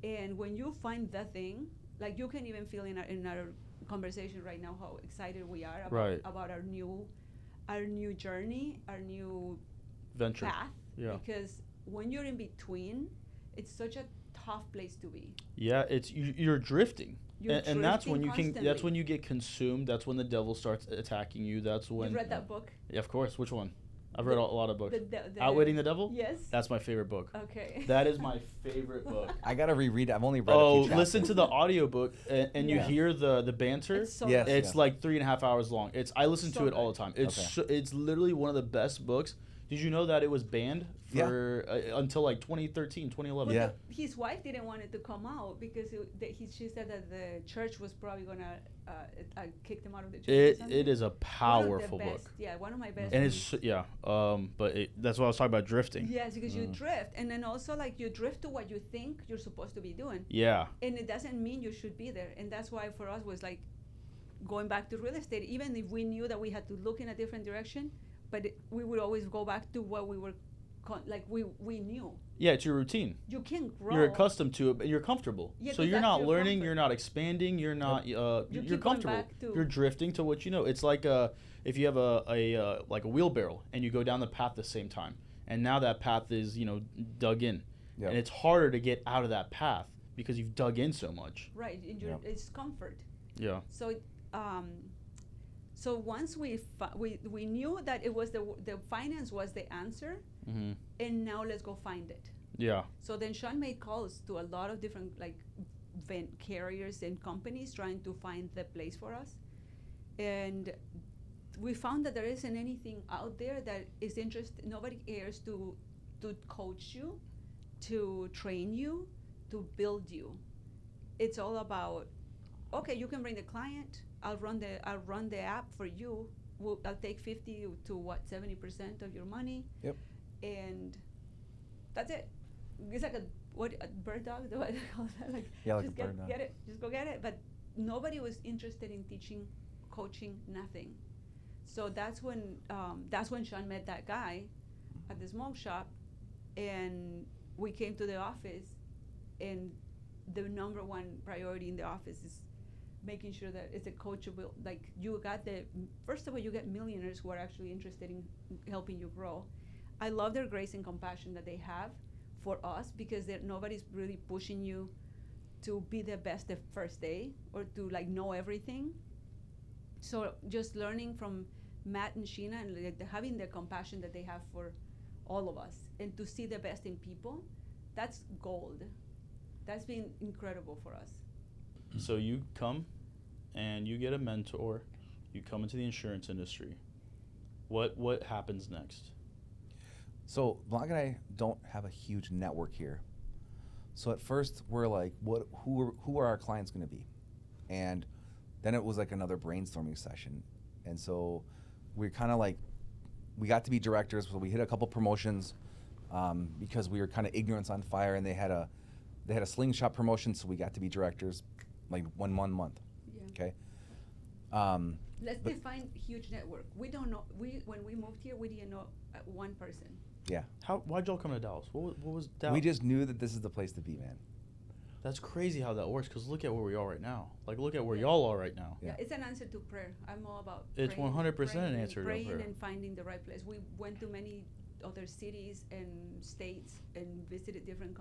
And when you find the thing, like you can even feel in our conversation right now how excited we are about our new journey, our new venture path. Yeah. Because when you're in between, it's such a tough place to be. Yeah, it's you're drifting. And that's when constantly. that's when you get consumed. That's when the devil starts attacking you. That's when You read that book? Yeah, of course. Which one? I've read a lot of books. The Outwitting the Devil? Yes. That's my favorite book. Okay. That is my favorite book. I gotta reread it. I've only read a few chapters. Listen to the audiobook and you Yes. hear the banter. It's so Yes. good. It's like 3.5 hours long. I listen So to it all good. the time. It's Okay. it's literally one of the best books. Did you know that it was banned for until like 2013, 2011? But Yeah. his wife didn't want it to come out because she said that the church was probably gonna kick them out of the church. or something. It is a powerful one of the best, book. Yeah, one of my best. And reads. but that's what I was talking about, drifting. Yes, because you drift, and then also like you drift to what you think you're supposed to be doing, Yeah. and it doesn't mean you should be there. And that's why for us was like going back to real estate, even if we knew that we had to look in a different direction, but we would always go back to what we were we knew. Yeah, it's your routine. You can grow. You're accustomed to it, but you're comfortable. Yeah, so 'cause you're that's not your learning, comfort. you're not expanding, you're not you're keep going comfortable. back to- You're drifting to what you know. It's like if you have a like a wheelbarrow and you go down the path the same time. And now that path is, dug in. Yep. And it's harder to get out of that path because you've dug in so much. Right, and it's comfort. Yeah. So, so once we knew that it was the finance was the answer, Mhm. and now let's go find it. Yeah. So then Sean made calls to a lot of different carriers and companies trying to find the place for us, and we found that there isn't anything out there that is interested. Nobody cares to coach you, to train you, to build you. It's all about, okay, you can bring the client. I'll run the app for you. I'll take 50 to 70% of your money. Yep. And that's it. It's like a bird dog? What do they call that? Like, Yeah, like just a bird dog. Get it. Just go get it. But nobody was interested in teaching, coaching, nothing. So that's when Sean met that guy at the smoke shop, and we came to the office, and the number one priority in the office is making sure that it's a coachable, like first of all, you get millionaires who are actually interested in helping you grow. I love their grace and compassion that they have for us, because nobody's really pushing you to be the best the first day or to know everything. So just learning from Matt and Sheena and having the compassion that they have for all of us, and to see the best in people, that's gold. That's been incredible for us. So you come and you get a mentor, you come into the insurance industry. What happens next? So Blanca and I don't have a huge network here. So at first we're like, who are our clients going to be? And then it was like another brainstorming session. And so we're kind of like, we got to be directors. So we hit a couple promotions because we were kind of ignorance on fire, and they had a slingshot promotion, so we got to be directors like one month. Yeah. Okay. Let's define huge network. We don't know. When we moved here, we didn't know one person. Yeah. Why'd y'all come to Dallas? What was Dallas? We just knew that this is the place to be, man. That's crazy how that works, because look at where we are right now. Like, look at where y'all are right now. Yeah. It's an answer to prayer. I'm all about It's praying, 100% an praying, answer to praying prayer. and finding the right place. We went to many other cities and states and visited different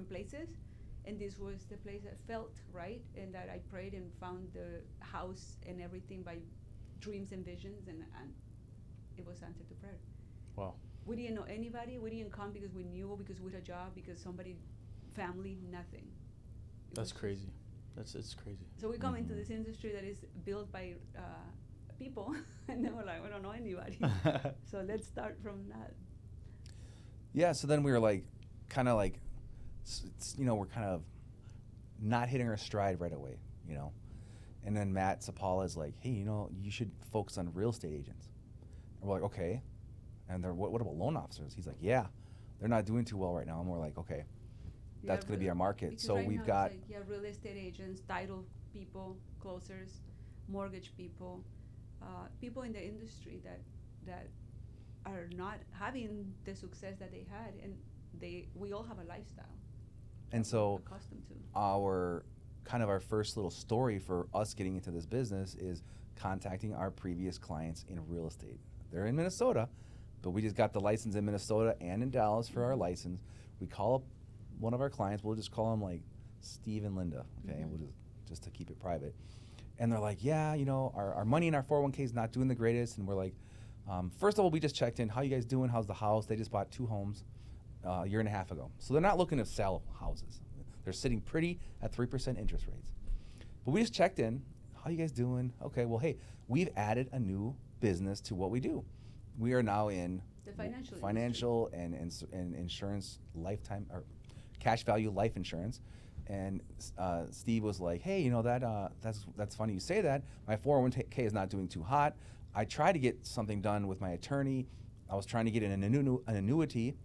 places, and this was the place that felt right, and that I prayed and found the house and everything by dreams and visions, and it was answer to prayer. Wow. We didn't know anybody. We didn't come because we knew, because we had a job, because family, nothing. That's crazy. It's crazy. So we come into this industry that is built by people, and then we're like, we don't know anybody. So let's start from that. Yeah. So then we were like, kind of like, we're kind of not hitting our stride right away, And then Matt Sapala is like, hey, you should focus on real estate agents. And we're like, okay. And they're, what about loan officers? He's like, yeah, they're not doing too well right now. And we're like, okay, that's going to be our market. Because So right we've now got, it's real estate agents, title people, closers, mortgage people, people in the industry that are not having the success that they had, and we all have a lifestyle. And so accustomed to. our first little story for us getting into this business is contacting our previous clients in real estate. They're in Minnesota, but we just got the license in Minnesota and in Dallas for our license. We call up one of our clients. We'll just call them like Steve and Linda, okay? We'll just to keep it private. And they're like, yeah, you know, our money in our 401k is not doing the greatest. And we're like, first of all, we just checked in. How you guys doing? How's the house? They just bought 2 homes a year and a half ago. So they're not looking to sell houses. They're sitting pretty at 3% interest rates. But we just checked in. How you guys doing? Okay, well, hey, we've added a new business to what we do. We are now in The financial financial and insurance lifetime or cash value life insurance. And Steve was like, hey, you know, that's funny you say that. My 401k is not doing too hot. I tried to get something done with my attorney. I was trying to get an annuity,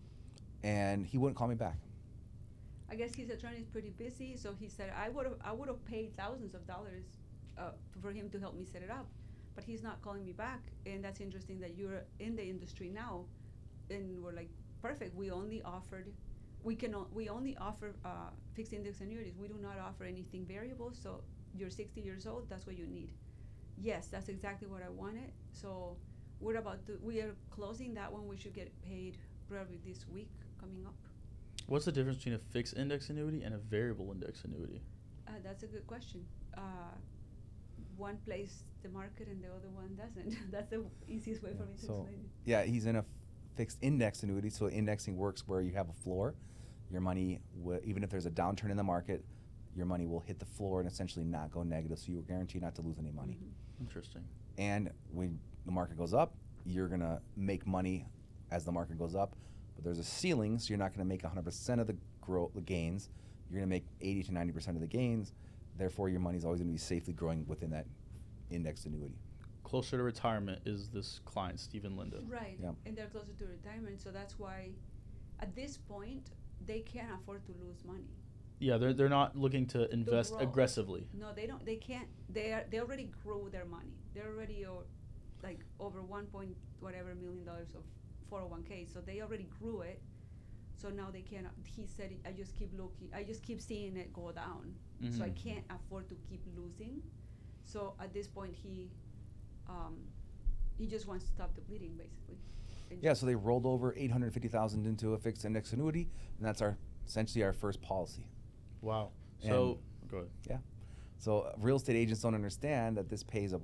and he wouldn't call me back. I guess his attorney is pretty busy, so he said I would have paid thousands of dollars for him to help me set it up, but he's not calling me back. And that's interesting that you're in the industry now, and we're like, perfect. We only offer fixed index annuities. We do not offer anything variable. So you're 60 years old. That's what you need. Yes, that's exactly what I wanted. So we are closing that one. We should get paid probably this week coming up. What's the difference between a fixed index annuity and a variable index annuity? That's a good question. One plays the market and the other one doesn't. That's the easiest way for me to explain it. Yeah, he's in a fixed index annuity. So indexing works where you have a floor. Your money, even if there's a downturn in the market, your money will hit the floor and essentially not go negative. So you're guaranteed not to lose any money. Interesting. And when the market goes up, you're going to make money as the market goes up. But there's a ceiling, so you're not going to make 100% of the gains. You're going to make 80 to 90% of the gains. Therefore, your money is always going to be safely growing within that indexed annuity. Closer to retirement is this client, Steve and Linda. Right. Yep. And they're closer to retirement, so that's why at this point they can't afford to lose money. Yeah, they're not looking to invest grow. aggressively. No, they don't. They can't. They already grew their money. They're already like over $1 million of 401k. So they already grew it. So now they can't. He said, I just keep looking. I just keep seeing it go down. So I can't afford to keep losing. So at this point, he just wants to stop the bleeding, basically. Yeah, so they rolled over $850,000 into a fixed index annuity, and that's essentially our first policy. Wow. So go ahead. Yeah. So real estate agents don't understand that this pays up.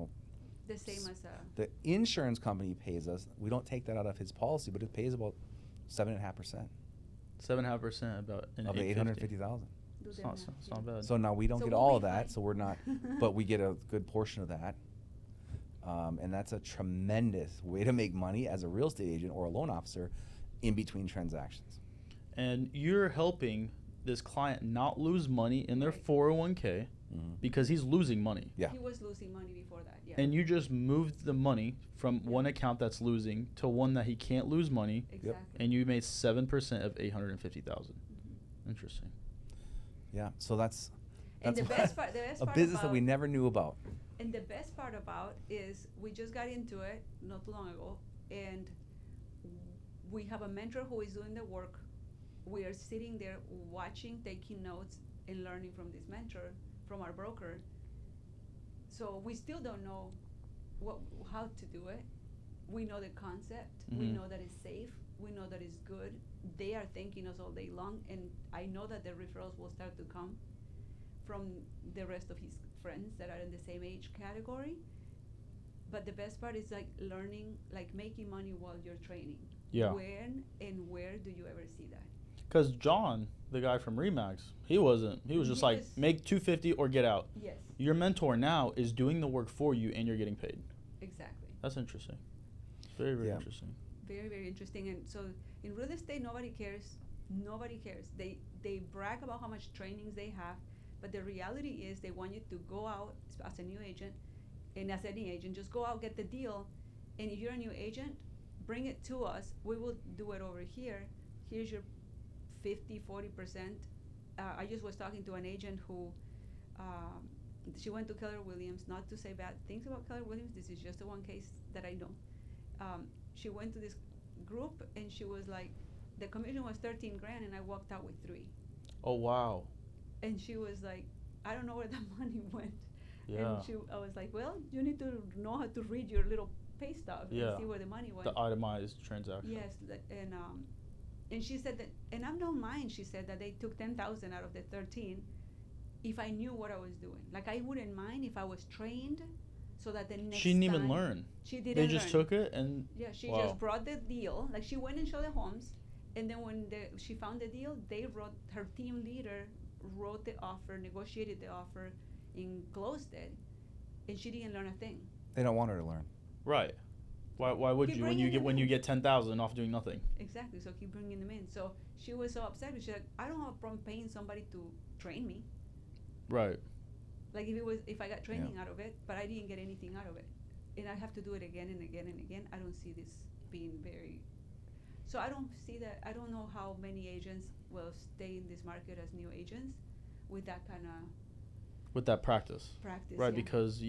The same as the insurance company pays us. We don't take that out of his policy, but it pays about 7.5%. 7.5% about of the $850,000. It's not bad. So now we don't So get we'll all be of that, fine. so we're not, but we get a good portion of that. And that's a tremendous way to make money as a real estate agent or a loan officer in between transactions. And you're helping this client not lose money in their Right. 401k because he's losing money. Yeah. He was losing money before that. Yeah. And you just moved the money from one account that's losing to one that he can't lose money, Exactly. and you made 7% of $850,000. Interesting. Yeah, so that's And the what- best part a business that we never knew about. And the best part about is we just got into it not too long ago, and we have a mentor who is doing the work. We are sitting there watching, taking notes, and learning from this mentor, from our broker. So we still don't know how to do it. We know the concept. We know that it's safe. We know that it's good. They are thanking us all day long, and I know that the referrals will start to come from the rest of his friends that are in the same age category. But the best part is like learning, like making money while you're training. Yeah. When and where do you ever see that? Because John, the guy from Remax, he was just like, make $250 or get out. Yes, Your mentor now is doing the work for you, and you're getting paid. exactly. That's interesting. It's very, very Yeah. interesting. Very, very interesting. And so in real estate, nobody cares. Nobody cares. They brag about how much trainings they have, but the reality is they want you to go out as a new agent, and as any agent, just go out, get the deal, and if you're a new agent, bring it to us. We will do it over here. Here's your 40%. I just was talking to an agent who, she went to Keller Williams, not to say bad things about Keller Williams, this is just the one case that I know. She went to this group and she was like, the commission was $13,000 and I walked out with $3,000. Oh, wow. And she was like, I don't know where the money went. Yeah. And I was like, well, you need to know how to read your little pay stub Yeah. and see where the money went. The itemized transaction. Yes, and she said that, and I don't mind. She said that they took 10,000 out of the 13, if I knew what I was doing. Like I wouldn't mind if I was trained, so that the next She didn't even time- learn. She didn't. They just learn. took it and Yeah, she wow. just brought the deal. Like she went and showed the homes, and then when she found the deal, her team leader wrote the offer, negotiated the offer, and closed it, and she didn't learn a thing. They don't want her to learn. Right. Why would Keep you when bringing them you in. get 10,000 off doing nothing? Exactly. So keep bringing them in. So she was so upset. She's like, I don't have a problem paying somebody to train me. Right. Like if I got training out of it, but I didn't get anything out of it, and I have to do it again and again and again. I don't see this being very. So I don't see that. I don't know how many agents will stay in this market as new agents with that kind of With that practice. practice. Right, yeah. because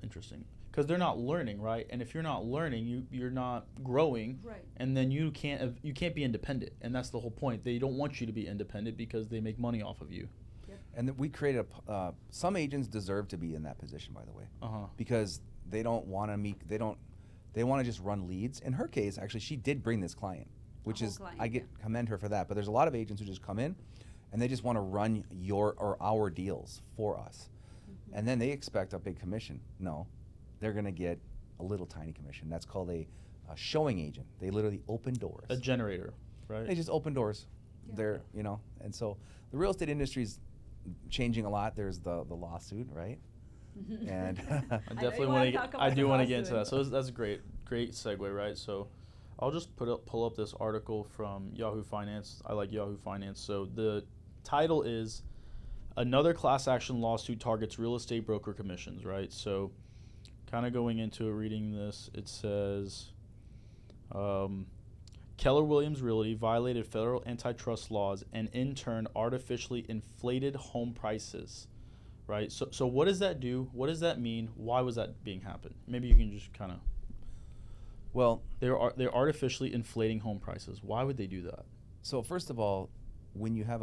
interesting. Because they're not learning, right? And if you're not learning, you're not growing, Right. and then you can't be independent, and that's the whole point. They don't want you to be independent because they make money off of you. And we created some agents deserve to be in that position, by the way, because they don't want to meet. They want to just run leads. In her case, actually, she did bring this client, which whole is client, I commend her for that. But there's a lot of agents who just come in, and they just want to run your or our deals for us, and then they expect a big commission. No, they're gonna get a little tiny commission. That's called a showing agent. They literally open doors. A generator, right? They just open doors. Yeah. They're and so the real estate industry's changing a lot. There's the lawsuit, right? And I definitely want to get. I do want to get into that. So that's a great segue, right? So I'll just pull up this article from Yahoo Finance. I like Yahoo Finance. So the title is "Another Class Action Lawsuit Targets Real Estate Broker Commissions." Right. So kind of going into it, reading this, it says. Keller Williams Realty violated federal antitrust laws and in turn artificially inflated home prices, right? So what does that do? What does that mean? Why was that being happen? Maybe you can just kind of. Well, They're artificially inflating home prices. Why would they do that? so first of all, when you have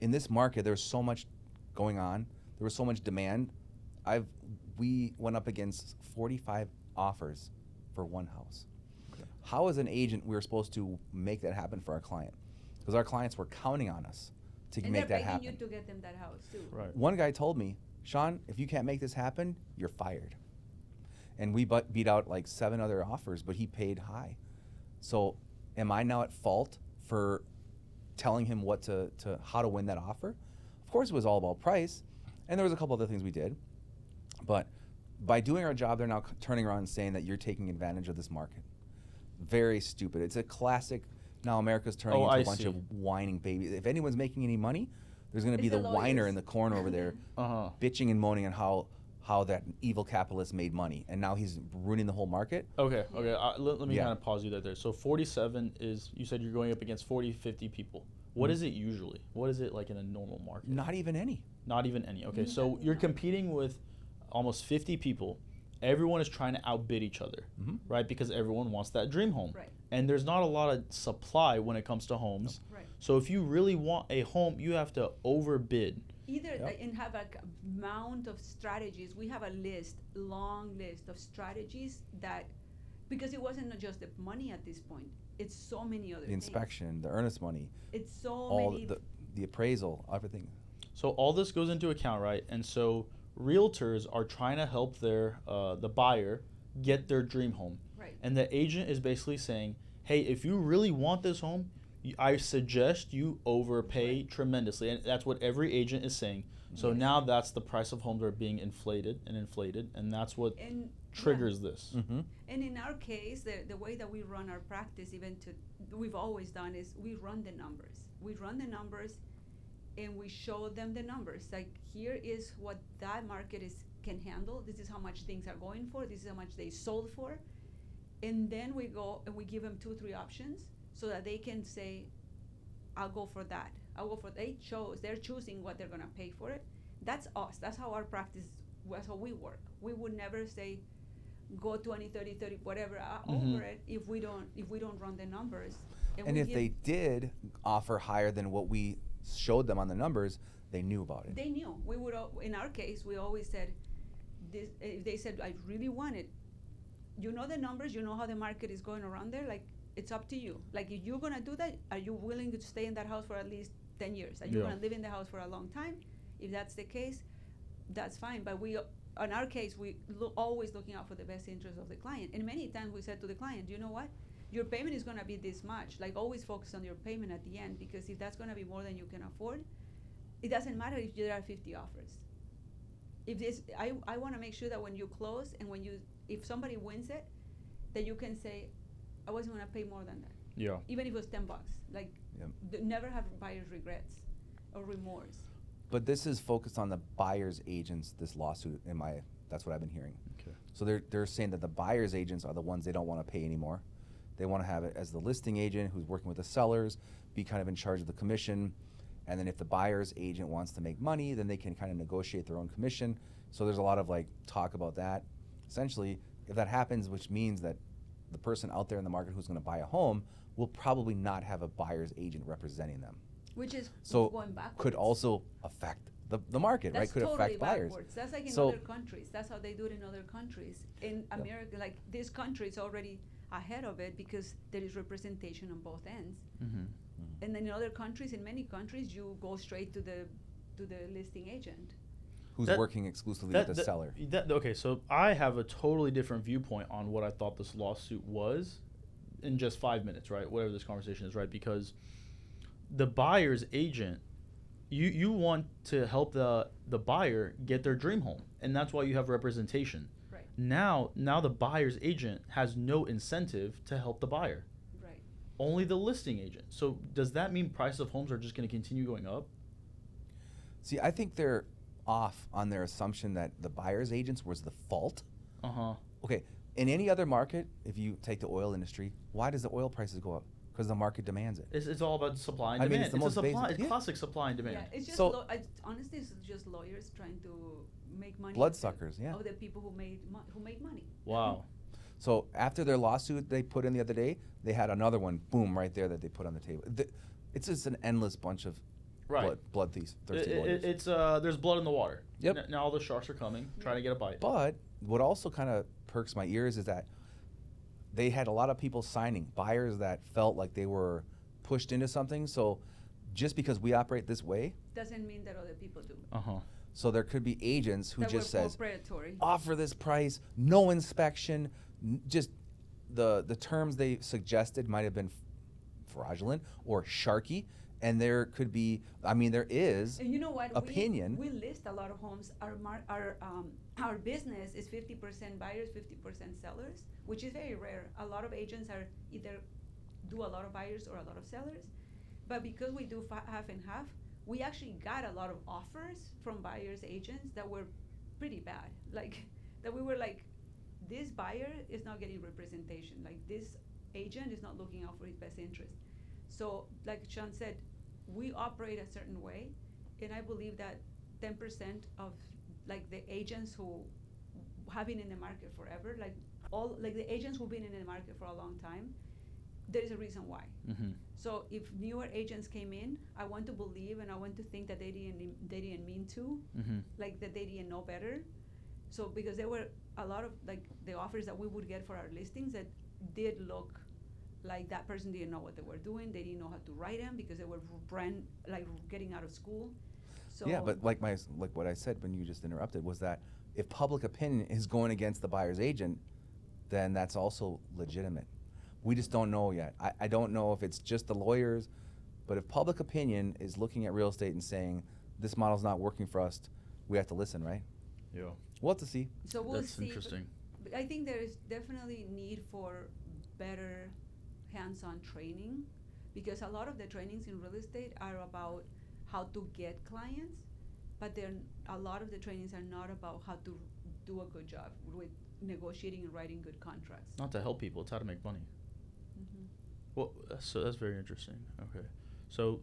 in this market, there's so much going on. There was so much demand. We went up against 45 offers for one house. How, as an agent, we were supposed to make that happen for our client? Because our clients were counting on us to and make they're that begging happen. you to get them that house too. Right. One guy told me, Sean, if you can't make this happen, you're fired. And we beat out like 7 other offers, but he paid high. So am I now at fault for telling him how to win that offer? Of course it was all about price, and there was a couple other things we did. But by doing our job, they're now turning around and saying that you're taking advantage of this market. Very stupid. It's a classic. Now America's turning into a bunch of whining babies. If anyone's making any money, there's going to be It's the the whiner lawyers. in the corner over there bitching and moaning on how that evil capitalist made money, and now he's ruining the whole market. Okay. Let me Yeah. kind of pause you there. So 47 is, you said you're going up against 40, 50 people. What is it usually? What is it like in a normal market? Not even any. Not even any. Okay, so you're competing with almost 50 people. Everyone is trying to outbid each other, right? Because everyone wants that dream home. Right. And there's not a lot of supply when it comes to homes. Right. So if you really want a home, you have to overbid. Either and have a amount of strategies. We have a long list of strategies that, because it wasn't just the money at this point. It's so many other The things. inspection, the earnest money, It's so all many. the appraisal, everything. So all this goes into account, right? And so realtors are trying to help the buyer get their dream home. Right. And the agent is basically saying, hey, if you really want this home, I suggest you overpay tremendously. And that's what every agent is saying. So now that's the price of homes are being inflated, and that's what triggers this. And in our case, the way that we run our practice, we've always done is we run the numbers. We run the numbers, and we show them the numbers. Like, here is what that market can handle. This is how much things are going for. This is how much they sold for. And then we go and we give them 2-3 options so that they can say, I'll go for that. They're choosing what they're gonna pay for it. That's us. That's how our practice, that's how we work. We would never say, go 20, 30, 30, whatever over it if we don't run the numbers. And we if give- they did offer higher than what we showed them on the numbers, they knew about it. They knew. We would, in our case, we always said, this, if they said, I really want it, you know the numbers, you know how the market is going around there, like, it's up to you. Like, if you're gonna do that, are you willing to stay in that house for at least 10 years? Are you Yeah. gonna live in the house for a long time? If that's the case, that's fine. But we, in our case, we always looking out for the best interest of the client. And many times we said to the client, you know what? Your payment is gonna be this much. Like, always focus on your payment at the end, because if that's gonna be more than you can afford, it doesn't matter if there are 50 offers. If this, I wanna make sure that when you close and if somebody wins it, that you can say, I wasn't gonna pay more than that. Yeah. Even if it was $10. Like, Yep. never have buyer's regrets or remorse. But this is focused on the buyer's agents, this lawsuit, that's what I've been hearing. Okay. So they're saying that the buyer's agents are the ones they don't want to pay anymore. They want to have it as the listing agent who's working with the sellers, be kind of in charge of the commission. And then if the buyer's agent wants to make money, then they can kind of negotiate their own commission. So there's a lot of like talk about that. Essentially, if that happens, which means that the person out there in the market who's going to buy a home will probably not have a buyer's agent representing them. Which is So going backwards. could also affect the market, That's right? Could totally affect buyers. backwards. That's like in So- other countries. That's how they do it in other countries. In America, like this country is already ahead of it because there is representation on both ends. Mm-hmm. And then in other countries, in many countries, you go straight to the listing agent. Who's That- working exclusively with the seller. Okay, so I have a totally different viewpoint on what I thought this lawsuit was in just 5 minutes, right? Whatever this conversation is, right? Because the buyer's agent, you want to help the buyer get their dream home, and that's why you have representation. Right. Now the buyer's agent has no incentive to help the buyer. Right. Only the listing agent. So does that mean prices of homes are just going to continue going up? See, I think they're off on their assumption that the buyer's agents was the fault. Uh-huh. Okay, in any other market, if you take the oil industry, why does the oil prices go up? Because the market demands it. It's all about supply and I mean, demand. it's the most basic- It's yeah. classic supply and demand. Yeah, it's just So- honestly, it's just lawyers trying to make money. Bloodsuckers, yeah. Of the people who make money. Wow. So after their lawsuit they put in the other day, they had another one, boom, right there that they put on the table. It's just an endless bunch of Right. thirsty lawyers. It's there's blood in the water. Yep. Now all the sharks are coming, trying to get a bite. But what also kind of perks my ears is that they had a lot of people signing, buyers that felt like they were pushed into something. So just because we operate this way, Doesn't mean that other people do. Uh-huh. so there could be agents who That just were says, predatory. offer this price, no inspection, just the terms they suggested might have been fraudulent or sharky. And there could be, I mean, there is And you know what? opinion. We list a lot of homes. Our business is 50% buyers, 50% sellers, which is very rare. A lot of agents are either do a lot of buyers or a lot of sellers. But because we do half and half, we actually got a lot of offers from buyers agents that were pretty bad. Like that we were like, this buyer is not getting representation. Like this agent is not looking out for his best interest. So like Sean said, we operate a certain way, and I believe that 10% of like the agents who have been in the market forever, like the agents who've been in the market for a long time, there is a reason why. Mm-hmm. So if newer agents came in, I want to believe and I want to think that they didn't mean to, Mm-hmm. like that they didn't know better. So because there were a lot of like the offers that we would get for our listings that did look like that person didn't know what they were doing. They didn't know how to write them because they were getting out of school. So Yeah, but like what I said when you just interrupted was that if public opinion is going against the buyer's agent, then that's also legitimate. We just don't know yet. I don't know if it's just the lawyers, but if public opinion is looking at real estate and saying this model's not working for us, we have to listen, right? Yeah. We'll have to see. So we'll That's see. interesting. But I think there is definitely need for better hands-on training, because a lot of the trainings in real estate are about how to get clients, but a lot of the trainings are not about how to do a good job with negotiating and writing good contracts. Not to help people, it's how to make money. Mhm. Well, so that's very interesting. Okay. So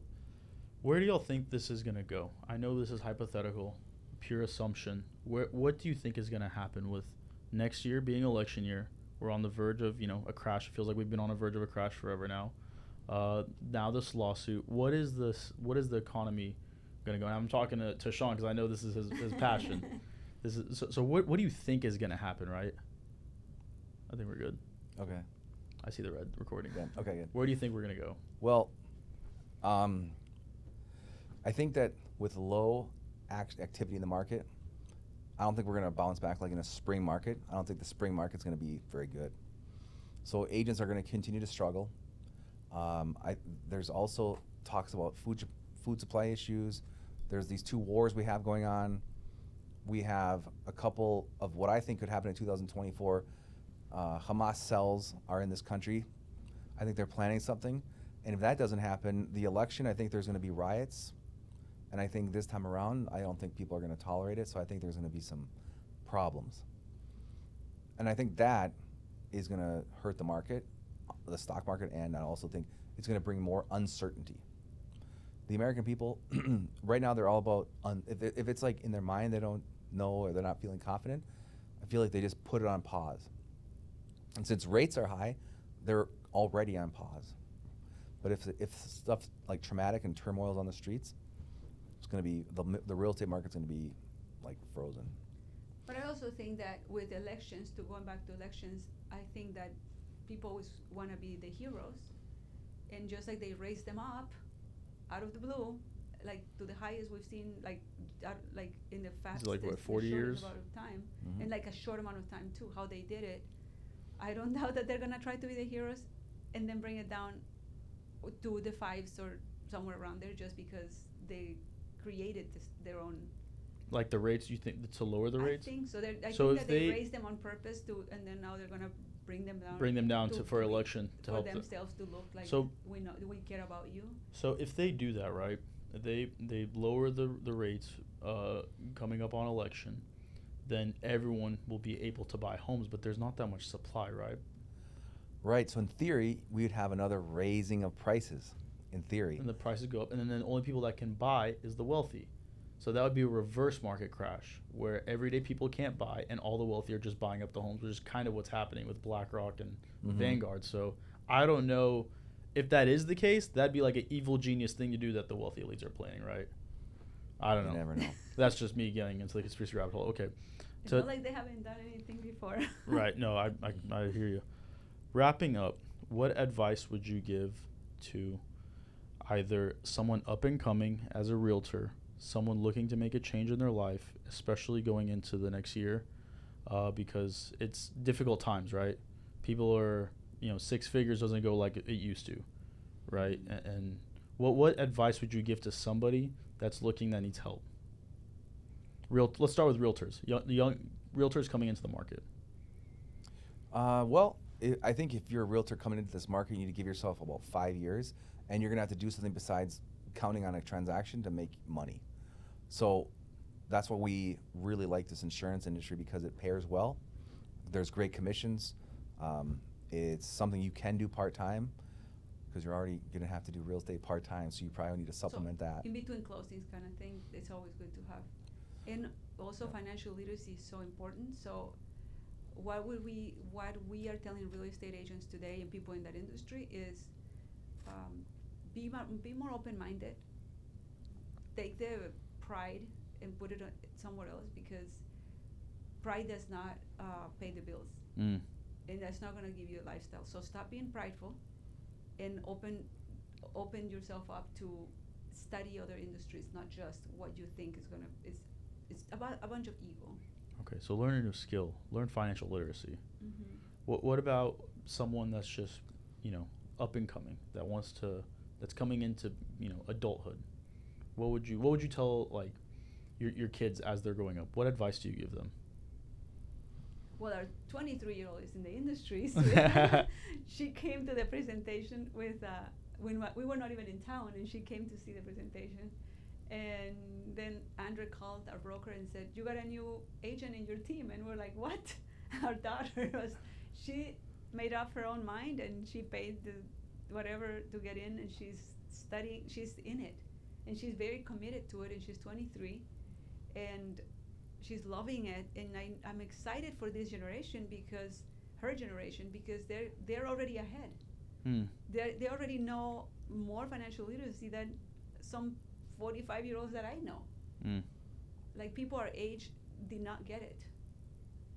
where do y'all think this is going to go? I know this is hypothetical, pure assumption. What do you think is going to happen with next year being election year? We're on the verge of, a crash. It feels like we've been on the verge of a crash forever now. Now this lawsuit. What is this? What is the economy going to go? And I'm talking to Sean because I know this is his passion. This is so. What do you think is going to happen? Right. I think we're good. Okay. I see the red recording. Yeah. Okay. Good. Where do you think we're going to go? Well, I think that with low activity in the market, I don't think we're going to bounce back like in a spring market. I don't think the spring market's going to be very good. So agents are going to continue to struggle. There's also talks about food supply issues. There's these 2 wars we have going on. We have a couple of what I think could happen in 2024. Hamas cells are in this country. I think they're planning something. And if that doesn't happen, the election, I think there's going to be riots. And I think this time around, I don't think people are going to tolerate it. So I think there's going to be some problems. And I think that is going to hurt the market, the stock market, and I also think it's going to bring more uncertainty. The American people, right now, they're all about, if it's like in their mind they don't know or they're not feeling confident, I feel like they just put it on pause. And since rates are high, they're already on pause. But if stuff like traumatic and turmoil is on the streets, it's going to be, the real estate market's going to be like frozen. But I also think that with elections, going back to elections, I think that people always want to be the heroes. And just like they raise them up out of the blue, like to the highest we've seen, like in the fastest, like what, 40 years? amount of time, Mm-hmm. and like a short amount of time too, how they did it. I don't doubt that they're going to try to be the heroes and then bring it down to the 5s or somewhere around there just because they created their own. Like the rates, you think to lower the rates? I think so. I So think if that they they raised them on purpose and then now they're going to bring them down. Bring them down for election to for help themselves to look like So- we care about you. So if they do that, right, they lower the rates coming up on election, then everyone will be able to buy homes, but there's not that much supply, right? Right, so in theory, we would have another raising of prices, in theory. And the prices go up, and then the only people that can buy is the wealthy. So that would be a reverse market crash where everyday people can't buy and all the wealthy are just buying up the homes, which is kind of what's happening with BlackRock and Vanguard. So I don't know if that is the case. That'd be like an evil genius thing to do that the wealthy elites are planning, right? I don't know. You never know. That's just me getting into the conspiracy rabbit hole. Okay. It's not like they haven't done anything before. Right. No, I hear you. Wrapping up, what advice would you give to either someone up and coming as a realtor, someone looking to make a change in their life, especially going into the next year, because it's difficult times, right? People are, 6 figures doesn't go like it used to, right? And what advice would you give to somebody that's looking that needs help? Let's start with realtors, young realtors coming into the market. I think if you're a realtor coming into this market, you need to give yourself about 5 years, and you're going to have to do something besides counting on a transaction to make money. So that's why we really like this insurance industry, because it pairs well. There's great commissions. It's something you can do part-time because you're already going to have to do real estate part-time, so you probably need to supplement that. In between closings kind of thing, it's always good to have. And also financial literacy is so important. So what we are telling real estate agents today and people in that industry is be more open-minded. Take the pride and put it somewhere else, because pride does not pay the bills, and that's not going to give you a lifestyle. So stop being prideful and open yourself up to study other industries, not just what you think is going to. It's about a bunch of ego. Okay, so learn a new skill, learn financial literacy. Mm-hmm. What about someone that's just, up and coming, that's coming into, adulthood? What would you tell like your kids as they're growing up? What advice do you give them? Well, our 23-year-old is in the industry. So she came to the presentation with when we were not even in town, and she came to see the presentation. And then Andrew called our broker and said, "You got a new agent in your team." And we're like, "What?" Our daughter she made up her own mind, and she paid whatever to get in, and she's studying. She's in it, and she's very committed to it. And she's 23, and she's loving it. And I'm excited for this generation, because they're already ahead. They already know more financial literacy than some 45-year-olds that I know. Like people our age did not get it.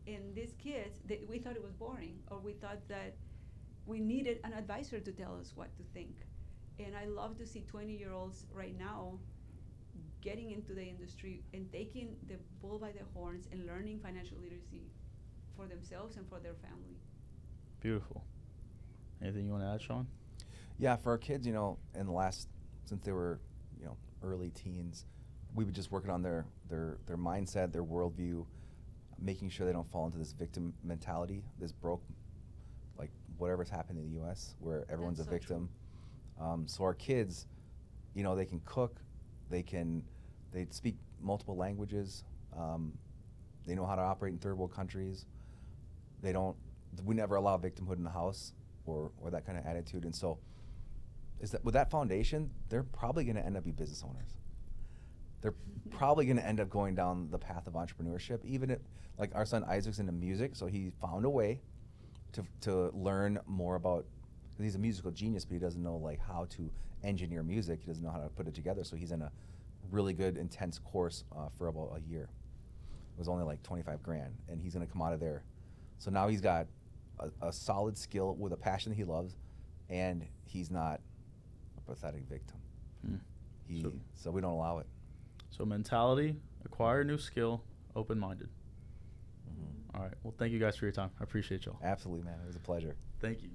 And these kids, we thought it was boring, or we thought that we needed an advisor to tell us what to think. And I love to see 20-year-olds right now getting into the industry and taking the bull by the horns and learning financial literacy for themselves and for their family. Beautiful. Anything you want to add, Sean? Yeah, for our kids, you know, in the last, since they were, you know, early teens, we've been just working on their mindset, their worldview, making sure they don't fall into this victim mentality, this broke, like whatever's happened in the U.S. where everyone's That's a so victim. So our kids, you know, they can cook, they speak multiple languages, they know how to operate in third world countries. We never allow victimhood in the house or that kind of attitude. And so with that foundation, they're probably going to end up being business owners. They're probably going to end up going down the path of entrepreneurship. Even if, like our son Isaac's into music, so he found a way to learn more about, because he's a musical genius, but he doesn't know like how to engineer music. He doesn't know how to put it together. So he's in a really good, intense course for about a year. It was only like 25 grand, and he's going to come out of there. So now he's got a solid skill with a passion that he loves, and he's not a pathetic victim. So we don't allow it. So mentality, acquire a new skill, open-minded. All right. Well, thank you guys for your time. I appreciate y'all. Absolutely, man. It was a pleasure. Thank you.